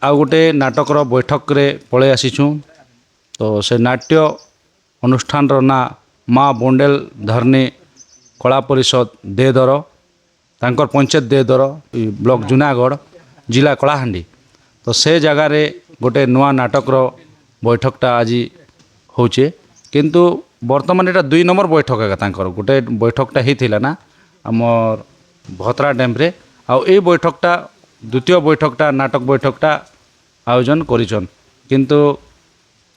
आउ गोटे नाटकर बैठक रे पलि आसीचु। तो से नाट्य अनुष्ठान ना माँ बोंडेल धरनी कला परिषद देदर तांकर पंचायत देदर ब्लॉक जूनागढ़ जिला कलाहांडी। तो से जगार गोटे नुआ नाटकर बैठकटा आज होचे किंतु वर्तमान एटा 2 नंबर बैठक है तांकर गोटे बैठकटा होता ना आमर भतरा डैम रे आउ ए बैठकटा द्वितीय बैठकटा नाटक बैठकटा आयोजन करिछन। किंतु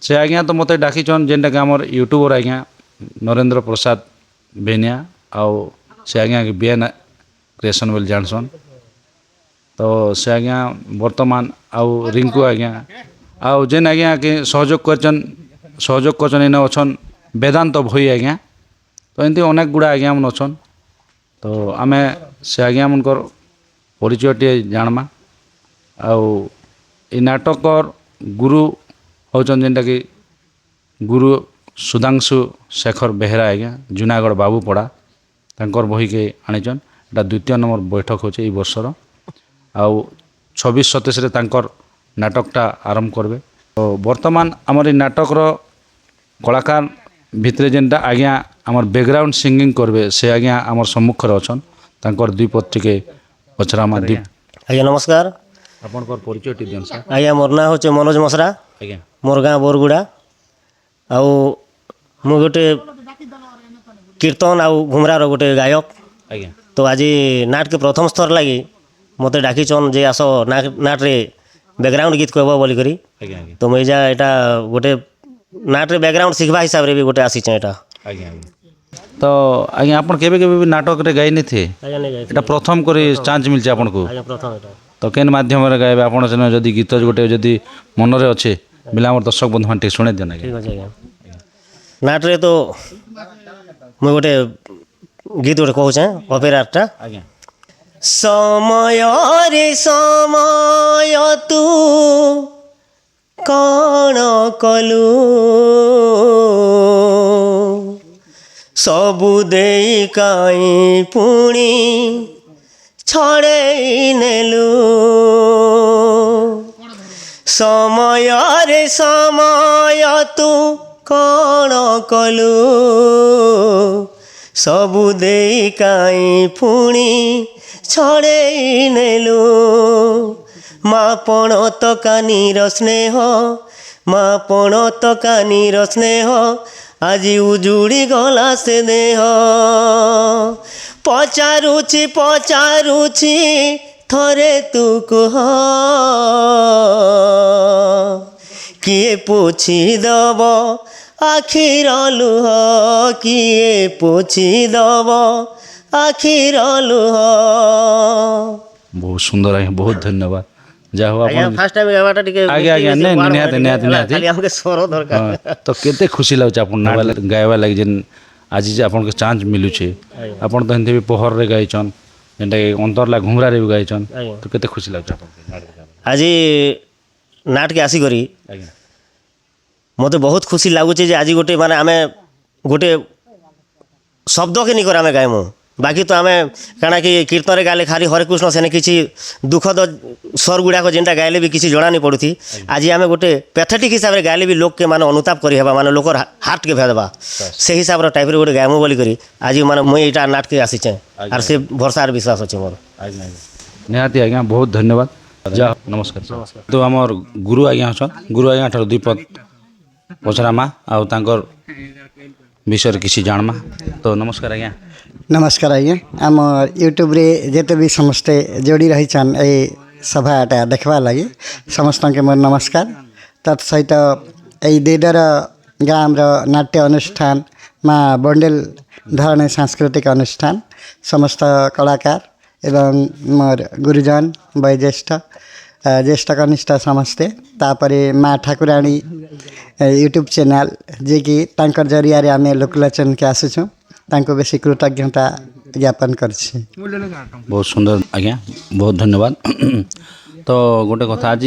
से आज्ञा तो मत डाकिछन जेनटा कि आमर यूट्यूबर आज्ञा नरेंद्र प्रसाद बेनिया आउ से आज्ञा बीएन क्रिएशन बोल जानसन। तो से आज्ञा वर्तमान आउ रिंकू आज्ञा आउ जेन आज्ञा कि सहयोग करछन इन अछन वेदांत भई आज्ञा। तो एमती अनेक गुड़ा आज्ञा मन अछन। तो आमे से आज्ञा मनकर परिचयटे जानमा आउ ई नाटकर गुरु होचन जेनटा कि गुरु सुधांशु शेखर बेहरा आज्ञा जूनागढ़ बाबूपड़ा तांकर बही के आनिछन। एटा द्वितीय नंबर बैठक होचे ई वर्षर आउ 26-27 रे तांकर नाटकटा आरंभ करबे। तो वर्तमान आमर ई नाटकर कलाकार भितरे जेनटा आज्ञा आमर बैकग्राउंड सिंगिंग करबे से आज्ञा आमर सम्मुख रे अछन तांकर दुई पत्ती के पचरामा दीप। आज्ञा नमस्कार। आपनकर परिचय टी देन सर। आज्ञा मोर ना होचे मनोज मसरा। आज्ञा मोर गाँ बोरगुड़ा आउ मु गोटे कीर्तन आउ घुमरार गोटे गायक। आज्ञा तो आज नाट के प्रथम स्तर लगी मत डाकिचन जे आस नाट रे बैकग्राउंड गीत कहब बोली करी। आज्ञा तो मुझे जा एटा गोटे नाट रे बैकग्राउंड सीखबा हिसाब रे भी गोटे आसीचे एटा। आज्ञा तो आज्ञा आपन केबे केबे भी नाटक रे गाई नै थे। आज्ञा नहीं जाए एटा प्रथम करी चांस मिलचे आपन को। आज्ञा प्रथम एटा तो केन माध्यम रे गायबे आपन सेन जदी गीत गोटे जदी मन रे अच्छे बिला हमर दर्शक बंधु मान शुणे देना। ठीक अछि आज्ञा। नाट रे तो मु गोटे गीत गोटे कहूचे ऑपेराटा। आज्ञा समय रे समय तू कौन कलु सबु देई काई पुणी छड़े नेलु समय रे समय तू कौन कलु सबु देई काई पुणी छड़े नेलु मापण तो कानीर स्नेह मापण तो कानीर स्नेह आज उजुड़ी गला से देह पचारुछि पचारुछि थरे तू कह किए पोछि दब आखिर लुह किए पोछि दब आखिर लुह। बहुत सुंदर आज्ञा बहुत धन्यवाद जा हो आज्ञा आपन फर्स्ट टाइम गावाटा टिके आज्ञा आज्ञा ने निहाते खाली हमके स्वर दरकार। तो केते खुशी लागछ आपन गायबा लागि जेन आज जे आपन के चांस मिलु छे आपन तो हिंदी भी पहर रे गायछन जेनटा अंतर ला घुमरा रे भी गायछन। तो केते खुशी लागछ आपन आज नाट के आसी करी आज्ञा मते बहुत खुशी लागुचे जे आज गोटे माने आमे गोटे शब्द के निकर आमे गायमु बाकी तो आमे काना कि कीर्तन रे गाले खाली हरे कृष्ण सेने किछि दुखद स्वर गुडा को जेनटा गायले भी किछि जणा नहीं पड़ुथी। आज आमे गोटे पैथेटिक हिसाब रे गायले भी लोक के माने अनुताप करी हेबा माने लोकर हार्ट के भेदबा से हिसाब रे टाइप रे गोटे गायमु बोली करी आज माने मुई एटा नाट के आसीचे आर से भरोसा आर विश्वास अछि मोर। आज्ञा निहाती आज्ञा बहुत धन्यवाद जा नमस्कार। तो हमर गुरु आज्ञा छन गुरु आज्ञा ठार दीपक पचरामा आउ तांकर विषय किसी जानमा। तो नमस्कार आज्ञा। नमस्कार आज्ञा। आम यूट्यूब रे जेते भी समस्ते जोड़ी रही छन ए सभाटा देखबा लगी समस्त के मोर नमस्कार। तत्सहित ए देडर गाम रो नाट्य अनुष्ठान माँ बंडेल धरणी सांस्कृतिक अनुष्ठान समस्त कलाकार एवं मोर गुरुजन वयोज्येष्ठ ज्येष्ठ कनिष्ठ समस्ते तापरे माँ ठाकुराणी यूट्यूब चैनल जे कि तांकर जरिया रे आमे लोकलोचन के आसुछु तांको बेसी कृतज्ञता ज्ञापन करछि। बहुत सुंदर आज्ञा बहुत धन्यवाद। तो गोटे कथा आज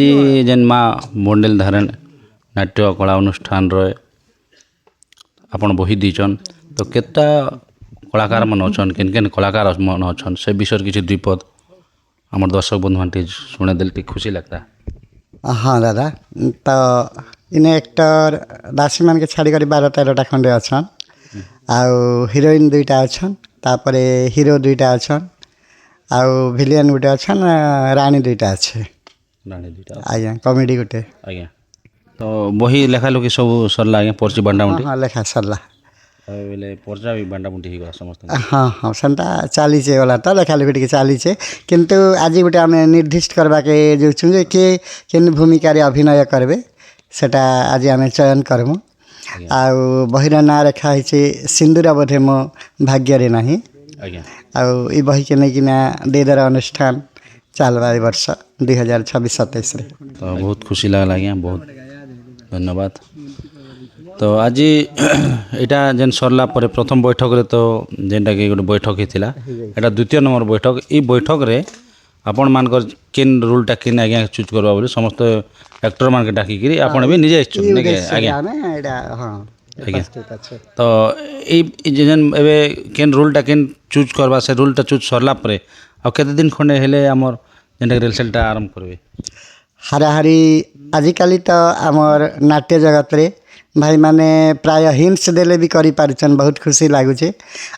जेन माँ बंडेल धारण नाट्य कला अनुष्ठान रे आपन बही दीचन तो केता कलाकार मन अछन केन केन कलाकार मन अछन से विषय किसी द्विपद हमर दर्शक बंधु मान शुणे देल खुशी लगता। हाँ दादा तो इन एक्टर दासी मान के छाड़ी कर 12-13टा खंडे अच्छन आउ हिरोइन 2टा अच्छन तापर हिरो 2टा अच्छन आउ विलियन गोटे अच्छन रानी 2टा अच्छे राणी दुईटा आज्ञा कमेडी गोटे आज्ञा तो बही लेखा लुकी सब सरला आज्ञा पर्ची बांटाबुंटी हाँ लेखा सरला बेले पर्चा भी बांटाबुंटी होगा समस्त हाँ हाँ सेन्ता चलीचे गला तो लेखा लुखी टे चलीचे किंतु आज गोटे आम निर्दिष्ट करवाके जाऊँ जे किए केन भूमिकार अभिनय करबे सेटा आज आम चयन करमु आउ बहिर ना रेखा है सिंदूर बोधे मो भाग्य नहीं आज्ञा आउ ई बही के नहीं किना देदर अनुष्ठान चलवा ए वर्ष 2026-27 तो बहुत खुशी लगला आज्ञा बहुत धन्यवाद तो आज यहाँ जेन सरला परे प्रथम बैठक रे तो जेनटा कि गोटे बैठक होता एटा द्वितीय नंबर बैठक ई बैठक रे आपण मानकर केन रूलटा केन आज्ञा चूज करवा बोले समस्त एक्टर मान के डाकिकी आपण भी निजे इच्छुक नहीं आज्ञा आज्ञा तो जेन एबे केन रूलटा केन चूज करवा से रूलटा चूज सरला परे आ केते दिन खंडे हेले हमर जेनटा रिहर्सल आरंभ करबे हाराहारी आजिकाली तो आमर नाट्य जगत रे भाई माने प्राय हिंट्स देले भी करि पारुछन बहुत खुशी लागुचे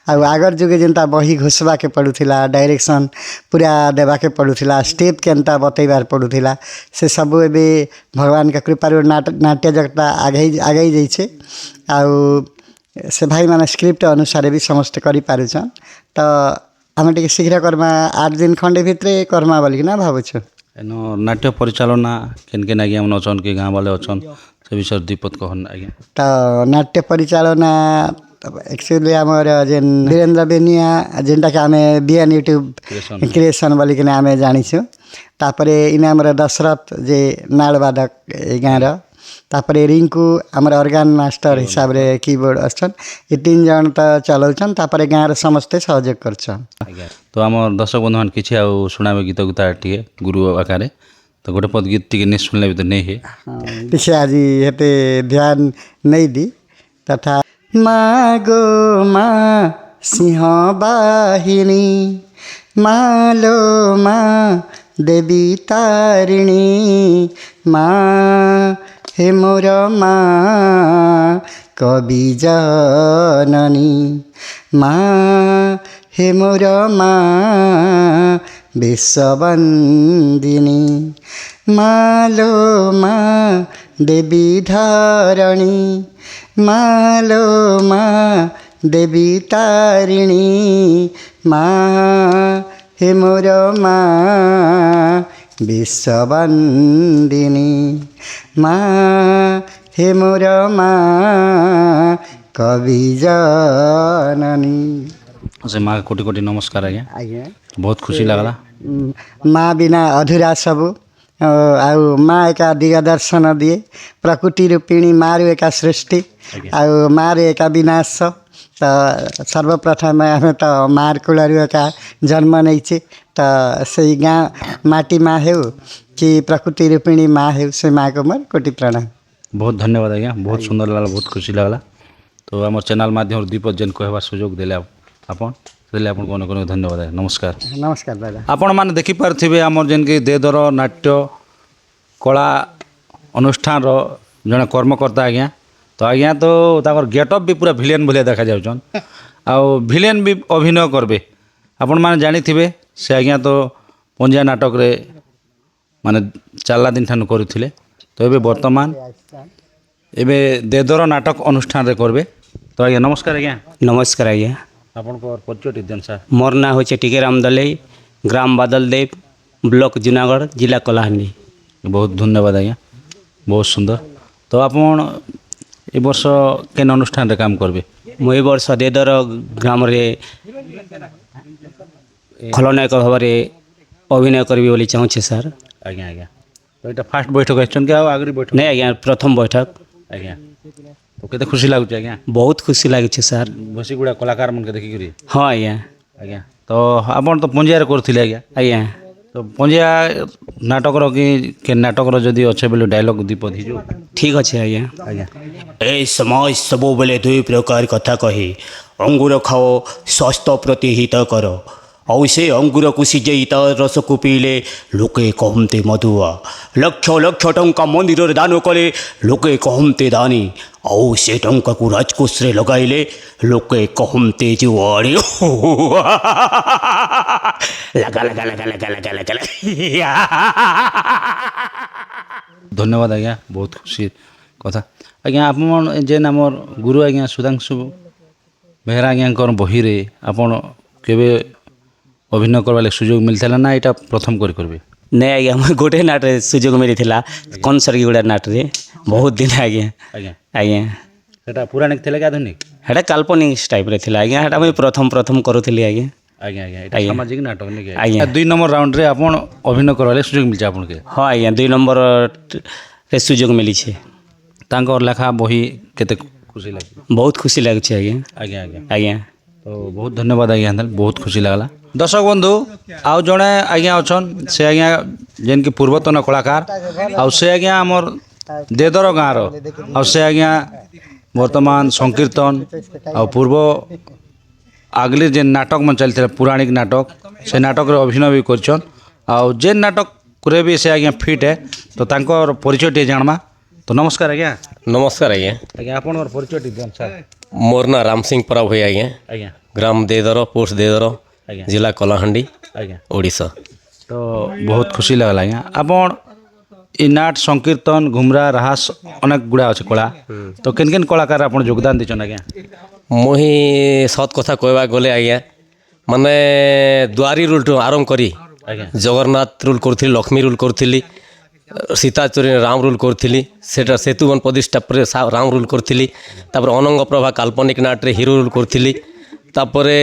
आ आगर जुगे जेनता बही घोषवा के पड़ुथिला डायरेक्शन पूरा देवा के पड़ुथिला स्टेप केनता बतैबार पड़ुथिला से सब एबे भगवान का कृपारू नाट्य जगत आगे जाइछे आउ से भाई माने स्क्रिप्ट अनुसार भी समस्त करि पारुछन तो आम टे शीघ्र करमा 8 दिन खंडे भितरे करमा बोलिक ना भावुछु एनो नाट्य परिचालना केन केन आज्ञा मन अछन के गाँव वाले अछन से विषय दीपत कहन आज्ञा तो नाट्य परिचालना एक्चुअली आमर जेन वीरेन्द्र बेनिया जेनटा कि आम बीएन यूट्यूब क्रिएसन बोलिक आम जानीछु तापर इने आमर दशरथ जे नालवादक गाँव तापर रिंकू आमर ऑर्गन मास्टर हिसाब रे कीबोर्ड अच्छन ये 3 जन तो चलाउछन तापर गाँव समस्ते सहयोग करछन तो आम दर्शक बंधु मान किसी आउ शुणाबे गीत गुता टे गुरु आकार तो गोटे पद गीत टी नहीं शुणले भी तो नहीं है पीछे आज हेते ध्यान नहीं दी तथा माँ गो माँ सिंह बाहिनी मालो माँ देवी तारिणी माँ हे मोर माँ कवि जननी माँ हे मोर माँ विश्ववंदिनी मालो माँ देवी धारणी मालो माँ देवी तारिणी माँ हे मोर माँ विश्ववंदिनी माँ हे मोर माँ कवि जननी से माँ कोटि कोटि नमस्कार आज्ञा आज्ञा बहुत खुशी लगला माँ बिना अधूरा सबू आउ माँ एका दिग दर्शन दिए प्रकृति रूपिणी माँ एका सृष्टि आउ माँ एका विनाश तो सर्वप्रथम आम तो मार कूल एका जन्म नहीं तो से गाँ माटी माँ हो कि प्रकृति रूपिणी माँ हो से माँ को मोर कोटि प्रणाम बहुत धन्यवाद आज्ञा बहुत सुंदर लगला बहुत खुशी लगला तो आम चैनल माध्यम दीपक जेन कहवा सुजोग देले आपन देले आपन कोन कोन धन्यवाद आज्ञा नमस्कार नमस्कार दादा आपण माने देखि पारथिबे हमर जेन के देदर नाट्य कला अनुष्ठान रो जने कर्मकर्ता आज्ञा तो आज्ञा तो ताकर गेटअप भी पूरा भिलेन भले देखा जाउछन आ भिलेन भी अभिनय करबे आपण माने जानि थिबे से आज्ञा तो पंजा नाटक रे माने 4 दिन ठानु करूथिले तो एबे वर्तमान एबे देदर नाटक अनुष्ठान रे करबे तो आज्ञा नमस्कार आज्ञा नमस्कार आज्ञा आपण को परिचय देन सर मोर ना हो टीकेराम दलई ग्राम बादलदेव ब्लॉक जूनागढ़ जिला कलाहांडी बहुत धन्यवाद आज्ञा बहुत सुंदर तो आपण ए वर्ष केन अनुष्ठान रे काम करबे मुई वर्ष देदर ग्राम रे खलनायक भाव अभिनय करबी बोली चाहूँचे सर आज्ञा आज्ञा तो एटा फास्ट बैठक आछन के आगरी बैठक नहीं आज्ञा प्रथम बैठक आज्ञा तो केते खुशी लागुछ आज्ञा बहुत खुशी लगे सर बसीगुड़ा कलाकार मन के देखि करी हाँ आज्ञा आज्ञा तो आपण तो पंजिया रे करथिले आज्ञा आज्ञा तो पंजिया नाटक रो कि नाटक रो जदी अच्छे बेले डायलॉग दीपत हिजो ठीक अच्छे आज्ञा आज्ञा ए समाज सबुबले दुई प्रकार कथा कही अंगूर खाओ स्वास्थ्य प्रति हित कर ଆଉ ସେ ଅଙ୍ଗୁରକୁ ସିଝେଇ ତା ରସକୁ ପିଇଲେ ଲୋକେ କହନ୍ତେ ମଧୁଆ। ଲକ୍ଷ ଲକ୍ଷ ଟଙ୍କା ମନ୍ଦିରରେ ଦାନ କଲେ ଲୋକେ କହନ୍ତେ ଦାନୀ। ଆଉ ସେ ଟଙ୍କାକୁ ରାଜକୋଷରେ ଲଗାଇଲେ ଲୋକେ କହନ୍ତେ ଜୁଆଡ଼ି। ଲଗା ଲଗା ଲଗା ଲଗା ଲଗା ଲଗା ଲଗା। ଧନ୍ୟବାଦ ଆଜ୍ଞା, ବହୁତ ଖୁସି କଥା। ଆଜ୍ଞା ଆପଣ ଯେନ୍ ଆମର ଗୁରୁ ଆଜ୍ଞା ସୁଧାଂଶୁ ବେହେରା ଆଜ୍ଞାଙ୍କର ବହିରେ ଆପଣ କେବେ ଅଭିନୟ କରବା ଲାଗି ସୁଯୋଗ ମିଳିଥିଲା ନା ଏଇଟା ପ୍ରଥମ କରିପାରିବେ? ନାଇଁ ଆଜ୍ଞା ମୁଁ ଗୋଟେ ନାଟରେ ସୁଯୋଗ ମିଳିଥିଲା କନସର୍ଗିଗୁଡ଼ା ନାଟରେ ବହୁତ ଦିନ ଆଜ୍ଞା। ଆଜ୍ଞା ଆଜ୍ଞା ସେଟା ପୌରାଣିକ ଥିଲା କି ଆଧୁନିକ? ହେଟା କାଲ୍ପନିକ ଟାଇପ୍ରେ ଥିଲା ଆଜ୍ଞା। ହେଟା ମୁଇଁ ପ୍ରଥମ କରୁଥିଲି ଆଜ୍ଞା। ଆଜ୍ଞା ଆଜ୍ଞା ଏଇଟା ଆଜ୍ଞା। ସାମାଜିକ ନାଟକ ନାଇଁ କି? ଆଜ୍ଞା। 2 ନମ୍ବର ରାଉଣ୍ଡରେ ଆପଣ ଅଭିନୟ କରିବା ଲାଗି ସୁଯୋଗ ମିଳିଛି ଆପଣଙ୍କୁ? ହଁ ଆଜ୍ଞା 2 ନମ୍ବରରେ ସୁଯୋଗ ମିଳିଛି। ତାଙ୍କର ଲେଖା ବହି କେତେ ଖୁସି ଲାଗେ? ବହୁତ ଖୁସି ଲାଗୁଛି ଆଜ୍ଞା। ଆଜ୍ଞା ଆଜ୍ଞା ଆଜ୍ଞା ତ ବହୁତ ଧନ୍ୟବାଦ ଆଜ୍ଞା, ବହୁତ ଖୁସି ଲାଗଲା। ଦର୍ଶକ ବନ୍ଧୁ ଆଉ ଜଣେ ଆଜ୍ଞା ଅଛନ୍, ସେ ଆଜ୍ଞା ଯେନ୍କି ପୂର୍ବତନ କଳାକାର, ଆଉ ସେ ଆଜ୍ଞା ଆମର ଦେଦର ଗାଁର, ଆଉ ସେ ଆଜ୍ଞା ବର୍ତ୍ତମାନ ସଂକୀର୍ତ୍ତନ ଆଉ ପୂର୍ବ ଆଗଲି ଯେନ୍ ନାଟକ ମାନେ ଚାଲିଥିଲା ପୌରାଣିକ ନାଟକ, ସେ ନାଟକରେ ଅଭିନୟ ବି କରିଛନ୍। ଆଉ ଯେନ୍ ନାଟକରେ ବି ସେ ଆଜ୍ଞା ଫିଟ୍ ହେ, ତ ତାଙ୍କର ପରିଚୟ ଟିକେ ଜାଣମା। ତ ନମସ୍କାର ଆଜ୍ଞା। ନମସ୍କାର ଆଜ୍ଞା। ଆଜ୍ଞା ଆପଣଙ୍କର ପରିଚୟ ଟିକେ ଦିଅନ୍ତୁ ସାର୍। ମୋର ନାଁ ରାମ ସିଂ ପରା ଭୋଇ ଆଜ୍ଞା। ଆଜ୍ଞା ଗ୍ରାମ ଦେଦର, ପୋଷ୍ଟ ଦେଦର, ଆଜ୍ଞା ଜିଲ୍ଲା କଳାହାଣ୍ଡି, ଆଜ୍ଞା ଓଡ଼ିଶା। ତ ବହୁତ ଖୁସି ଲାଗଲା ଆଜ୍ଞା। ଆପଣ ଇ ନାଟ ସଂକୀର୍ତ୍ତନ ଘୁମରା ରାହାସ ଅନେକ ଗୁଡ଼ା ଅଛି କଳା, ତ କେନ୍ କେନ୍ କଳାକାର ଆପଣ ଯୋଗଦାନ ଦେଇଛନ୍ ଆଜ୍ଞା? ମୁହିଁ ସତ୍ କଥା କହିବାକୁ ଗଲେ ଆଜ୍ଞା, ମାନେ ଦୁଆରୀ ରୁଲ୍ଠୁ ଆରମ୍ଭ କରି ଆଜ୍ଞା ଜଗନ୍ନାଥ ରୁଲ୍ କରୁଥିଲି, ଲକ୍ଷ୍ମୀ ରୁଲ୍ କରୁଥିଲି, ସୀତାଚୋରୀ ରାମ ରୁଲ୍ କରୁଥିଲି, ସେଟା ସେତୁବନ ପ୍ରତିଷ୍ଠା ପରେ ରାମ ରୁଲ୍ କରିଥିଲି। ତାପରେ ଅନଙ୍ଗ ପ୍ରଭା କାଲ୍ପନିକ ନାଟରେ ହିରୋ ରୁଲ୍ କରୁଥିଲି। ତାପରେ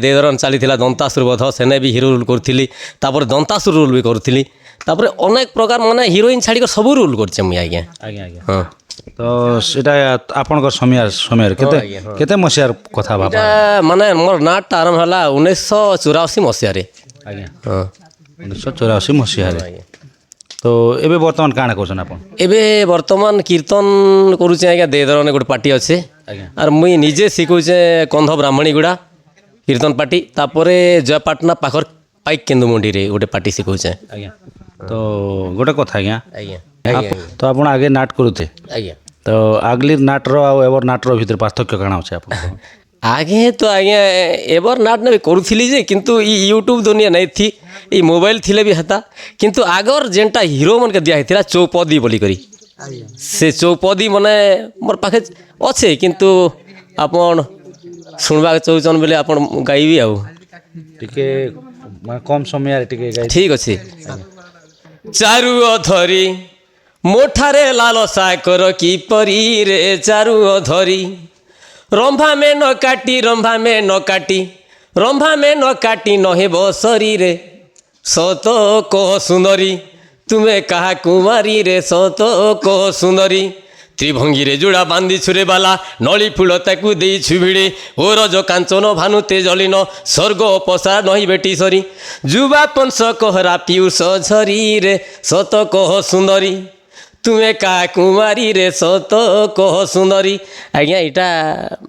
ଦେଦରନ ଚାଲିଥିଲା ଦନ୍ତାସୁର ବଧ, ସେନେ ବି ହିରୋ ରୁଲ୍ କରୁଥିଲି। ତାପରେ ଦନ୍ତାସୁର ରୁଲ୍ ବି କରୁଥିଲି। ତାପରେ ଅନେକ ପ୍ରକାର ମାନେ ହିରୋଇନ୍ ଛାଡ଼ିକରି ସବୁ ରୁଲ୍ କରିଛେ ମୁଇଁ ଆଜ୍ଞା। ଆଜ୍ଞା ଆଜ୍ଞା ହଁ ତ ସେଇଟା ଆପଣଙ୍କର ସମୟରେ କେତେ ଆଜ୍ଞା, ହଁ। କେତେ ମସିହାର କଥା ଭାବ? ଏଇଟା ମାନେ ମୋର ନାଟଟା ଆରମ୍ଭ ହେଲା 1984 ମସିହାରେ। ଆଜ୍ଞା ହଁ 1984 ମସିହାରେ। ଆଜ୍ଞା। ତ ଏବେ ବର୍ତ୍ତମାନ କାଣା କରୁଛନ୍ ଆପଣ? ଏବେ ବର୍ତ୍ତମାନ କୀର୍ତ୍ତନ କରୁଛେ ଆଜ୍ଞା, ଦେଦରନେ ଗୋଟେ ପାର୍ଟି ଅଛେ। ଆଜ୍ଞା ଆର୍ ମୁଇଁ ନିଜେ ଶିଖଉଛେ କନ୍ଧ ବ୍ରାହ୍ମଣୀଗୁଡ଼ା କୀର୍ତ୍ତନ ପାର୍ଟି। ତାପରେ ଜୟପାଟନା ପାଖର ପାଇକ କେନ୍ଦୁମଣ୍ଡିରେ ଗୋଟେ ପାର୍ଟି ଶିଖଉଛେ। ଆଜ୍ଞା ତ ଗୋଟେ କଥା ଆଜ୍ଞା, ଆଜ୍ଞା ଆଜ୍ଞା ତ ଆପଣ ଆଗେ ନାଟ କରୁଥେ, ଆଜ୍ଞା। ତ ଆଗଲି ନାଟର ଆଉ ଏବର ନାଟର ଭିତରେ ପାର୍ଥକ୍ୟ କାଣା ଅଛି ଆପଣଙ୍କର? ଆଗେ ତ ଆଜ୍ଞା ଏବର ନାଟ ବି କରୁଥିଲି ଯେ, କିନ୍ତୁ ଇ ୟୁଟ୍ୟୁବ୍ ଦୁନିଆ ନାଇଁ ଥି, ଇ ମୋବାଇଲ୍ ଥିଲେ ବି ହେତା। କିନ୍ତୁ ଆଗର ଯେନ୍ଟା ହିରୋ ମାନକେ ଦିଆ ହେଇଥିଲା ଚୌପଦୀ ବୋଲିକରି, ସେ ଚୌପଦୀ ମାନେ ମୋର୍ ପାଖେ ଅଛେ, କିନ୍ତୁ ଆପଣ ଶୁଣବାକେ ଚାହୁଁଛନ୍ ବୋଲେ ଆପଣ ଗାଇବି ଆଉ। ଟିକେ ମାନେ କମ୍ ସମୟରେ ଟିକେ ଗାଇ। ଠିକ୍ ଅଛି। ଚାରୁ ଅଧରି ମୋଠାରେ ଲାଲସା କର କିପରି ରେ ଚାରୁ ଅଧରି, ରମ୍ଭା ମେ ନ କାଟି ରମ୍ଭା ମେ ନ କାଟି ରମ୍ଭା ମେ ନ କାଟି ନହେବ ଶରୀରେ, ସତ କହ ସୁନ୍ଦରୀ ତୁମେ କାହା କୁମାରୀରେ, ସତ କହ ସୁନ୍ଦରୀ। ତ୍ରିଭଙ୍ଗୀରେ ଯୋଡ଼ା ବାନ୍ଧିଛୁ ରେ ବାଲା, ନଳି ଫୁଲ ତାକୁ ଦେଇଛୁ ଭିଡ଼େ, ଓ ରଜ କାଞ୍ଚନ ଭାନୁତେ ଜଳିନ, ସ୍ୱର୍ଗ ପସା ନହି ବେଟି ସରି, ଯୁବା ପଂଶ କହରା ପିୟୁଷ ଝରିରେ, ସତ କହ ସୁନ୍ଦରୀ ତୁମେ କା କୁମାରୀରେ, ସତ କହ ସୁନ୍ଦରୀ। ଆଜ୍ଞା ଏଇଟା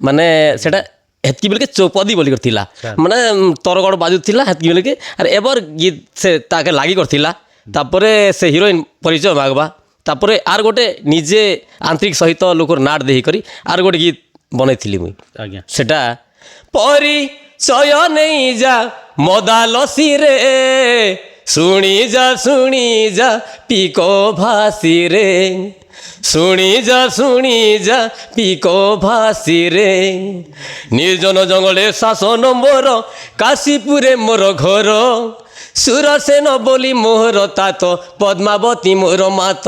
ମାନେ ସେଟା ହେତ୍କି ବେଲକେ ଚୌପଦୀ ବୋଲି କରିଥିଲା, ମାନେ ତରଗଡ଼ ବାଜୁଥିଲା ହେତ୍କି ବେଲକେ। ଆର୍ ଏବର ଗୀତ ସେ ତାକେ ଲାଗି କରିଥିଲା। ତାପରେ ସେ ହିରୋଇନ୍ ପରିଚୟ ମାଗବା, ତାପରେ ଆର୍ ଗୋଟେ ନିଜେ ଆନ୍ତରିକ ସହିତ ଲୋକର ନାଟ ଦେଇକରି ଆର୍ ଗୋଟେ ଗୀତ ବନେଇଥିଲି ମୁଇଁ। ଆଜ୍ଞା ସେଟା ପରିଚୟ ନେଇ ଯା ମଦାଲସିରେ, ଶୁଣି ଯା ପିକ ଭାସିରେ, ଶୁଣି ଯା ପିକ ଭାସିରେ, ନିର୍ଜନ ଜଙ୍ଗଲେ ଶାସନ ମୋର, କାଶୀପୁରେ ମୋର ଘର, ସୁରସେନ ବୋଲି ମୋହର ତାତ, ପଦ୍ମାବତୀ ମୋର ମାତ,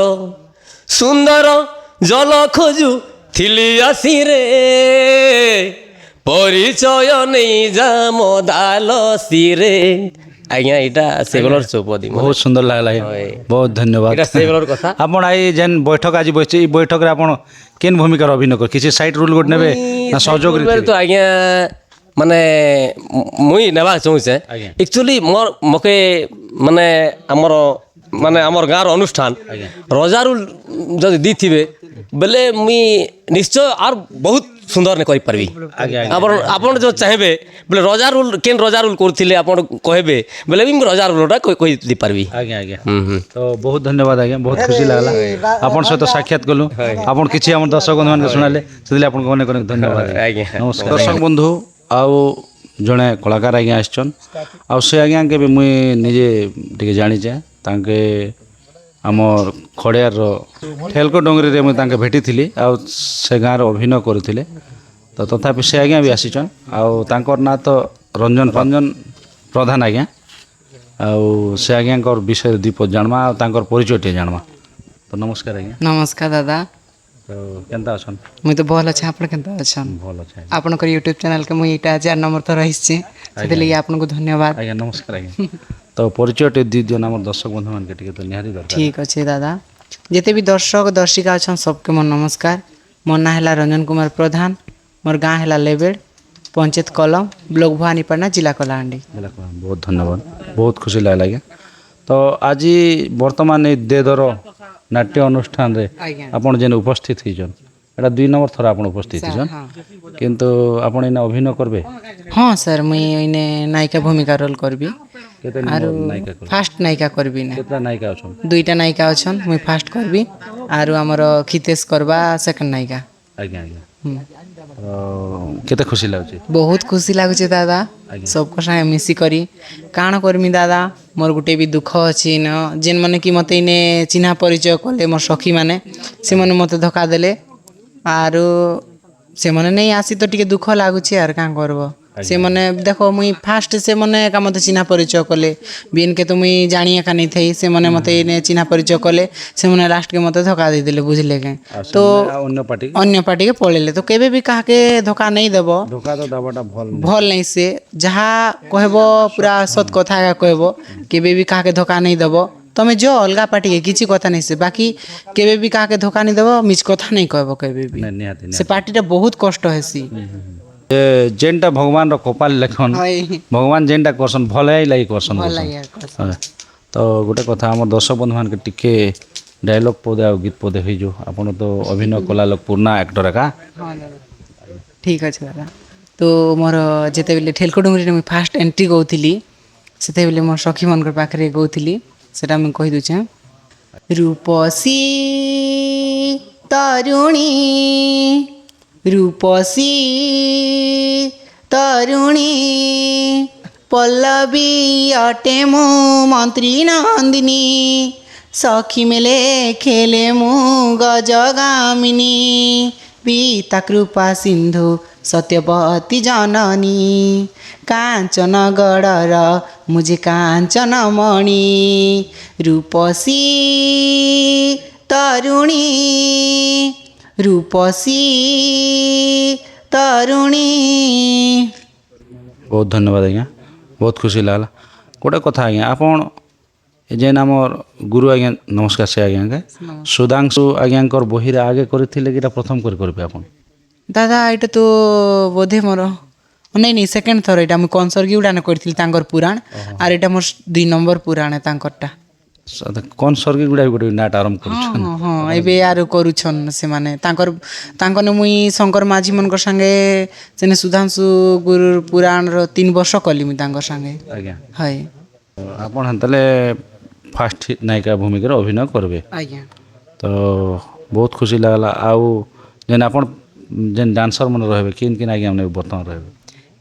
ସୁନ୍ଦର ଜଲ ଖୋଜୁ ଥିଲି ଆସିରେ, ପରିଚୟ ନେଇ ଯା ମଦାଲସିରେ। ଆଜ୍ଞା ଏଇଟା ସେଗଲର ଚୌପଦୀ। ବହୁତ ସୁନ୍ଦର ଲାଗଲା ଆଜ୍ଞା, ହଏ। ବହୁତ ଧନ୍ୟବାଦ। ଏଇଟା ସେଗଲର କଥା। ଆପଣ ଏଇ ଯେନ୍ ବୈଠକ ଆଜି ବସିছে, এই বৈঠকରେ ଆପଣ କେନ୍ ଭୂମିକାର ଅଭିନୟ କରି କିଛି ସାଇଟ୍ ରୁଲ୍ ଗୋଟେ ନେବେ ନା ସହଯୋଗରେ ତ ଥିବେ? ଆଜ୍ଞା ମାନେ ମୁଇଁ ନେବାକୁ ଚାହୁଁଛେ ଆଜ୍ଞା। ଆକ୍ଚୁଆଲି ମକେ ମାନେ ଆମର ଗାଁର ଅନୁଷ୍ଠାନ ରଜାରୁ ଯଦି ଦେଇଥିବେ ବେଲେ ମୁଇଁ ନିଶ୍ଚୟ ଆର୍ ବହୁତ ସୁନ୍ଦର ନେ କରିପାରିବି ଆଜ୍ଞା ଆପଣ ଆପଣ ଯେଉଁ ଚାହିଁବେ ବୋଲେ ରଜା ରୁଲ୍ କେନ୍ ରଜା ରୁଲ୍ କରୁଥିଲେ ଆପଣ କହିବେ ବୋଲେ ବି ମୁଁ ରଜା ରୁଲ୍ଟା କହି ଦେଇପାରିବି ଆଜ୍ଞା ଆଜ୍ଞା ତ ବହୁତ ଧନ୍ୟବାଦ ଆଜ୍ଞା ବହୁତ ଖୁସି ଲାଗିଲା ଆପଣଙ୍କ ସହିତ ସାକ୍ଷାତ କଲୁ ଆପଣ କିଛି ଆମ ଦର୍ଶକ ବନ୍ଧୁମାନଙ୍କୁ ଶୁଣାଇଲେ ସେଥିଲାଗି ଆପଣଙ୍କୁ ଅନେକ ଅନେକ ଧନ୍ୟବାଦ ଆଜ୍ଞା ନମସ୍କାର ଦର୍ଶକ ବନ୍ଧୁ ଆଉ ଜଣେ କଳାକାର ଆଜ୍ଞା ଆସିଛନ୍ ଆଉ ସେ ଆଜ୍ଞାକେ ବି ମୁଇଁ ନିଜେ ଟିକେ ଜାଣିଛେ ତାଙ୍କେ ଆମର୍ ଖଡ଼ିଆର ଠେଲକ ଡଙ୍ଗରିରେ ମୁଇଁ ତାଙ୍କେ ଭେଟିଥିଲି ଆଉ ସେ ଗାଁରେ ଅଭିନୟ କରୁଥିଲେ ତ ତଥାପି ସେ ଆଜ୍ଞା ବି ଆସିଛନ୍ ଆଉ ତାଙ୍କର ନାଁ ତ ରଞ୍ଜନ ପ୍ରଧାନ ଆଜ୍ଞା ଆଉ ସେ ଆଜ୍ଞାଙ୍କର ବିଷୟରେ ଦୀପ ଜାଣମା ଆଉ ତାଙ୍କର ପରିଚୟଟିଏ ଜାଣମା ତ ନମସ୍କାର ଆଜ୍ଞା ନମସ୍କାର ଦାଦା ତ କେନ୍ତା ଅଛନ୍ ମୁଇଁ ତ ଭଲ ଅଛେ ଆପଣ କେନ୍ତା ଅଛନ୍ ଭଲ ଅଛେ ଆପଣଙ୍କର ୟୁଟ୍ୟୁବ୍ ଚ୍ୟାନେଲ୍କେ ମୁଇଁ ଏଇଟା 4 ନମ୍ବର ଥର ଆସିଛି ସେଥିଲାଗି ଆପଣଙ୍କୁ ଧନ୍ୟବାଦ ଆଜ୍ଞା ନମସ୍କାର ଆଜ୍ଞା ତ ପରିଚୟଟେ ଦୁଇ ଦିନ ଆମର ଦର୍ଶକ ବନ୍ଧୁମାନଙ୍କୁ ଟିକେ ତ ନିହାତି ଦରକାର ଠିକ୍ ଅଛି ଦାଦା ଯେତେ ବି ଦର୍ଶକ ଦର୍ଶିକା ଅଛନ୍ ସବକେ ମୋର ନମସ୍କାର ମୋର ନାଁ ହେଲା ରଞ୍ଜନ କୁମାର ପ୍ରଧାନ ମୋର ଗାଁ ହେଲା ଲେବେଡ଼ ପଞ୍ଚାୟତ କଲମ ବ୍ଲକ ଭବାନୀପାଟଣା ଜିଲ୍ଲା କଳାହାଣ୍ଡି ହେଲା କଣ, ବହୁତ ଧନ୍ୟବାଦ ବହୁତ ଖୁସି ଲାଗିଲା ଆଜ୍ଞା ତ ଆଜି ବର୍ତ୍ତମାନ ଏଇ ଦେଦର ନାଟ୍ୟ ଅନୁଷ୍ଠାନରେ ଆଜ୍ଞା ଆପଣ ଯେନ୍ ଉପସ୍ଥିତ ହେଇଛନ୍ ଏଇଟା 2 ନମ୍ବର ଥର ଆପଣ ଉପସ୍ଥିତ ହେଇଛନ୍ କିନ୍ତୁ ଆପଣ ଏଇନା ଅଭିନୟ କରିବେ ହଁ ସାର୍ ମୁଇଁ ଏଇନେ ନାୟିକା ଭୂମିକା ରୋଲ୍ କରିବି କେତେ ଆରୁ ନାୟିକା କରିବେ ଫାଷ୍ଟ ନାୟିକା କରିବି ନା କେତେଟା ନାୟିକା ଅଛନ୍ 2ଟା ନାୟିକା ଅଛନ୍ ମୁଇଁ ଫାଷ୍ଟ କରିବି ଆରୁ ଆମର କ୍ଷିତେଶ କରବା ସେକେଣ୍ଡ ନାୟିକା ଆଜ୍ଞା ଆଜ୍ଞା ତ କେତେ ଖୁସି ଲାଗୁଛି ବହୁତ ଖୁସି ଲାଗୁଛି ଦାଦା ଆଜ୍ଞା। ସବକ ସାଙ୍ଗେ ମିଶିକରି କାଣ କରମି ଦାଦା ମୋର ଗୋଟେ ବି ଦୁଃଖ ଅଛି ନ ଯେନ୍ମାନେ କି ମୋତେ ଇନେ ଚିହ୍ନା ପରିଚୟ କଲେ ମୋର ସଖୀମାନେ ସେମାନେ ମୋତେ ଧୋକା ଦେଲେ ଆରୁ ସେମାନେ ନେଇ ଆସି ତ ଟିକେ ଦୁଃଖ ଲାଗୁଛି ଆର୍ କାଁ କରବ ସେମାନେ ଦେଖ ମୁଇଁ ଫାଷ୍ଟ ସେମାନେ ଏକା ମୋତେ ଚିହ୍ନା ପରିଚୟ କଲେ ବିଏନ୍କେ ତ ମୁଇଁ ଜାଣି ଏକା ନେଇ ଥାଇ ସେମାନେ ମୋତେ ଏଇନେ ଚିହ୍ନା ପରିଚୟ କଲେ ସେମାନେ ଲାଷ୍ଟକେ ମୋତେ ଧୋକା ଦେଇଦେଲେ ବୁଝିଲେ କାଁ ଆଉ ତ ସେମାନେ ଆଉ ଅନ୍ୟ ପାର୍ଟି ଅନ୍ୟ ପାର୍ଟିକେ ପଳେଇଲେ ତ କେବେ ବି କାହାକେ ଧୋକା ନେଇ ଦେବ ଧୋକା ତ ଦେବାଟା ଭଲ ଭଲ ନାହିଁ ସେ ଯାହା କହିବ ପୁରା ସତ କଥା ଏକା କହିବ କେବେ ବି କାହାକେ ଧୋକା ନେଇ ଦେବ ତମେ ଯ ଅଲଗା ପାର୍ଟିକେ କିଛି କଥା ନାହିଁ ସେ ବାକି କେବେ ବି କାହାକେ ଧୋକା ନେଇ ଦେବ ମିଛ କଥା ନେଇ କହିବ କେବେ ବି ନିହାତି ସେ ପାର୍ଟିଟା ବହୁତ କଷ୍ଟ ହେସି ଯେ ଯେନ୍ଟା ଭଗବାନର କପାଲ ଲେଖନ୍ ହଇ ଭଗବାନ ଯେନ୍ଟା କରସନ୍ ଭଲ ହିଁ ଲାଗି କରସନ୍ ଭଲ ବୋଲସନ୍। ଲାଗେ ହଁ। ତ ଗୋଟେ କଥା ଆମ ଦର୍ଶକ ବନ୍ଧୁମାନଙ୍କୁ ଟିକେ ଡାଇଲଗ୍ ପଦେ ଆଉ ଗୀତ ପଦେ ହେଇଯିବ ଆପଣ ତ ଅଭିନୟ କଲା ଲୋକ ପୁରୁଣା ଆକ୍ଟର ଏକା ହଁ ଦାଦା ଠିକ୍ ଅଛି ଦାଦା ତ ମୋର ଯେତେବେଳେ ଠେଲକଡୁଙ୍ଗରିରେ ମୁଇଁ ଫାଷ୍ଟ ଏଣ୍ଟ୍ରି କରୁଥିଲି ସେତେବେଳେ ମୋର ସଖୀମାନଙ୍କର ପାଖରେ ଗଉଥିଲି ସେଟା ମୁଇଁ କହିଦେଉଛେଁ ରୂପସୀ ତରୁଣୀ ରୂପସୀ ତରୁଣୀ ପଲ୍ଲବୀ ଅଟେ ମୁଁ ମନ୍ତ୍ରୀ ନନ୍ଦିନୀ ସଖୀ মেলে খেলে মু গজগামিনী পিতা কৃপা সিন্ধু সত্যবতী জননী কাঞ্চন গড়র মুঝে কাঞ্চন মণি রূপসী তরুণী রূপসী তরুণী ବହୁତ ଧନ୍ୟବାଦ ଆଜ୍ଞା ବହୁତ ଖୁସି ଲାଗିଲା ଗୋଟେ କଥା ଆଜ୍ଞା ଆପଣ ଏ ଯେନ୍ ଆମର ଗୁରୁ ଆଜ୍ଞା ନମସ୍କାର ସେ ଆଜ୍ଞାକେ ସୁଧାଂଶୁ ଆଜ୍ଞାଙ୍କର ବହିରେ ଆଗେ କରିଥିଲେ କି ଏଇଟା ପ୍ରଥମ କରି କରିବେ ଆପଣ ଦାଦା ଏଇଟା ତ ବୋଧେ ମୋର ନାଇଁ ନାଇଁ ସେକେଣ୍ଡ ଥର ଏଇଟା ମୁଁ କନସର୍ଗି ଉଡ଼ାନ କରିଥିଲି ତାଙ୍କର ପୁରାଣ ଆର୍ ଏଇଟା ମୋର 2 ନମ୍ବର ପୁରାଣ ତାଙ୍କରଟା କ'ଣ ସ୍ୱର୍ଗୀ ଗୁଡ଼ା ଗୋଟେ ନାଟ ଆରମ୍ଭ ହଁ କରୁଛନ୍ ହଁ ହଁ ଏବେ ଆରୁ କରୁଛନ୍ ସେମାନେ ତାଙ୍କନେ ମୁଇଁ ଶଙ୍କର ମାଝୀ ମାନଙ୍କର ସାଙ୍ଗେ ସେନେ ସୁଧାଂଶୁ ଗୁରୁ ପୁରାଣର 3 ବର୍ଷ କଲି ମୁଇଁ ତାଙ୍କର ସାଙ୍ଗେ ଆଜ୍ଞା ହଏ ଆପଣ ହେନ୍ତାହେଲେ ଫାଷ୍ଟ ନାୟିକା ଭୂମିକାରେ ଅଭିନୟ କରିବେ ଆଜ୍ଞା ତ ବହୁତ ଖୁସି ଲାଗିଲା ଆଉ ଯେନ୍ ଆପଣ ଯେନ୍ ଡାନ୍ସର ମାନେ ରହିବେ କିନ୍ କିନ୍ ଆଜ୍ଞା ମାନେ ବର୍ତ୍ତମାନ ରହିବେ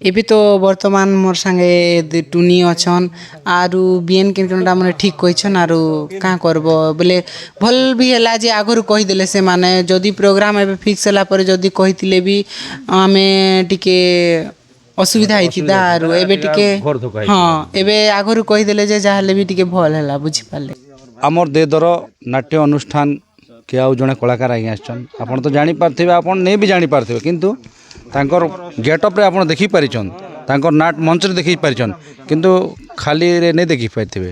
ଏବେ ତ ବର୍ତ୍ତମାନ ମୋର୍ ସାଙ୍ଗେ ଟୁନି ଅଛନ୍ ଆରୁ ବିଏନ୍ କେନ୍ଟା ମାନେ ଠିକ୍ କହିଛନ୍ ଆରୁ କାଁ କରବ ବୋଲେ ଭଲ୍ ବି ହେଲା ଯେ ଆଗରୁ କହିଦେଲେ ସେମାନେ ଯଦି ପ୍ରୋଗ୍ରାମ୍ ଏବେ ଫିକ୍ସ ହେଲା ପରେ ଯଦି କହିଥିଲେ ବି ଆମେ ଟିକେ ଅସୁବିଧା ହେଇଥିତା ଆରୁ ଏବେ ଟିକେ ଘର ଧୋକା ହଁ ଏବେ ଆଗରୁ କହିଦେଲେ ଯେ ଯାହାହେଲେ ବି ଟିକେ ଭଲ ହେଲା ବୁଝିପାରିଲେ ଆମର ଦେଦର ନାଟ୍ୟ ଅନୁଷ୍ଠାନ କି ଆଉ ଜଣେ କଳାକାର ଆଜ୍ଞା ଆସିଛନ୍ ଆପଣ ତ ଜାଣିପାରୁଥିବେ ଆପଣ ନେଇ ବି ଜାଣିପାରୁଥିବେ କିନ୍ତୁ ତାଙ୍କର ଗେଟଅପ୍ରେ ଆପଣ ଦେଖିପାରିଛନ୍ ତାଙ୍କର ନାଟ ମଞ୍ଚରେ ଦେଖି ପାରିଛନ୍ କିନ୍ତୁ ଖାଲିରେ ନେଇ ଦେଖି ପାରିଥିବେ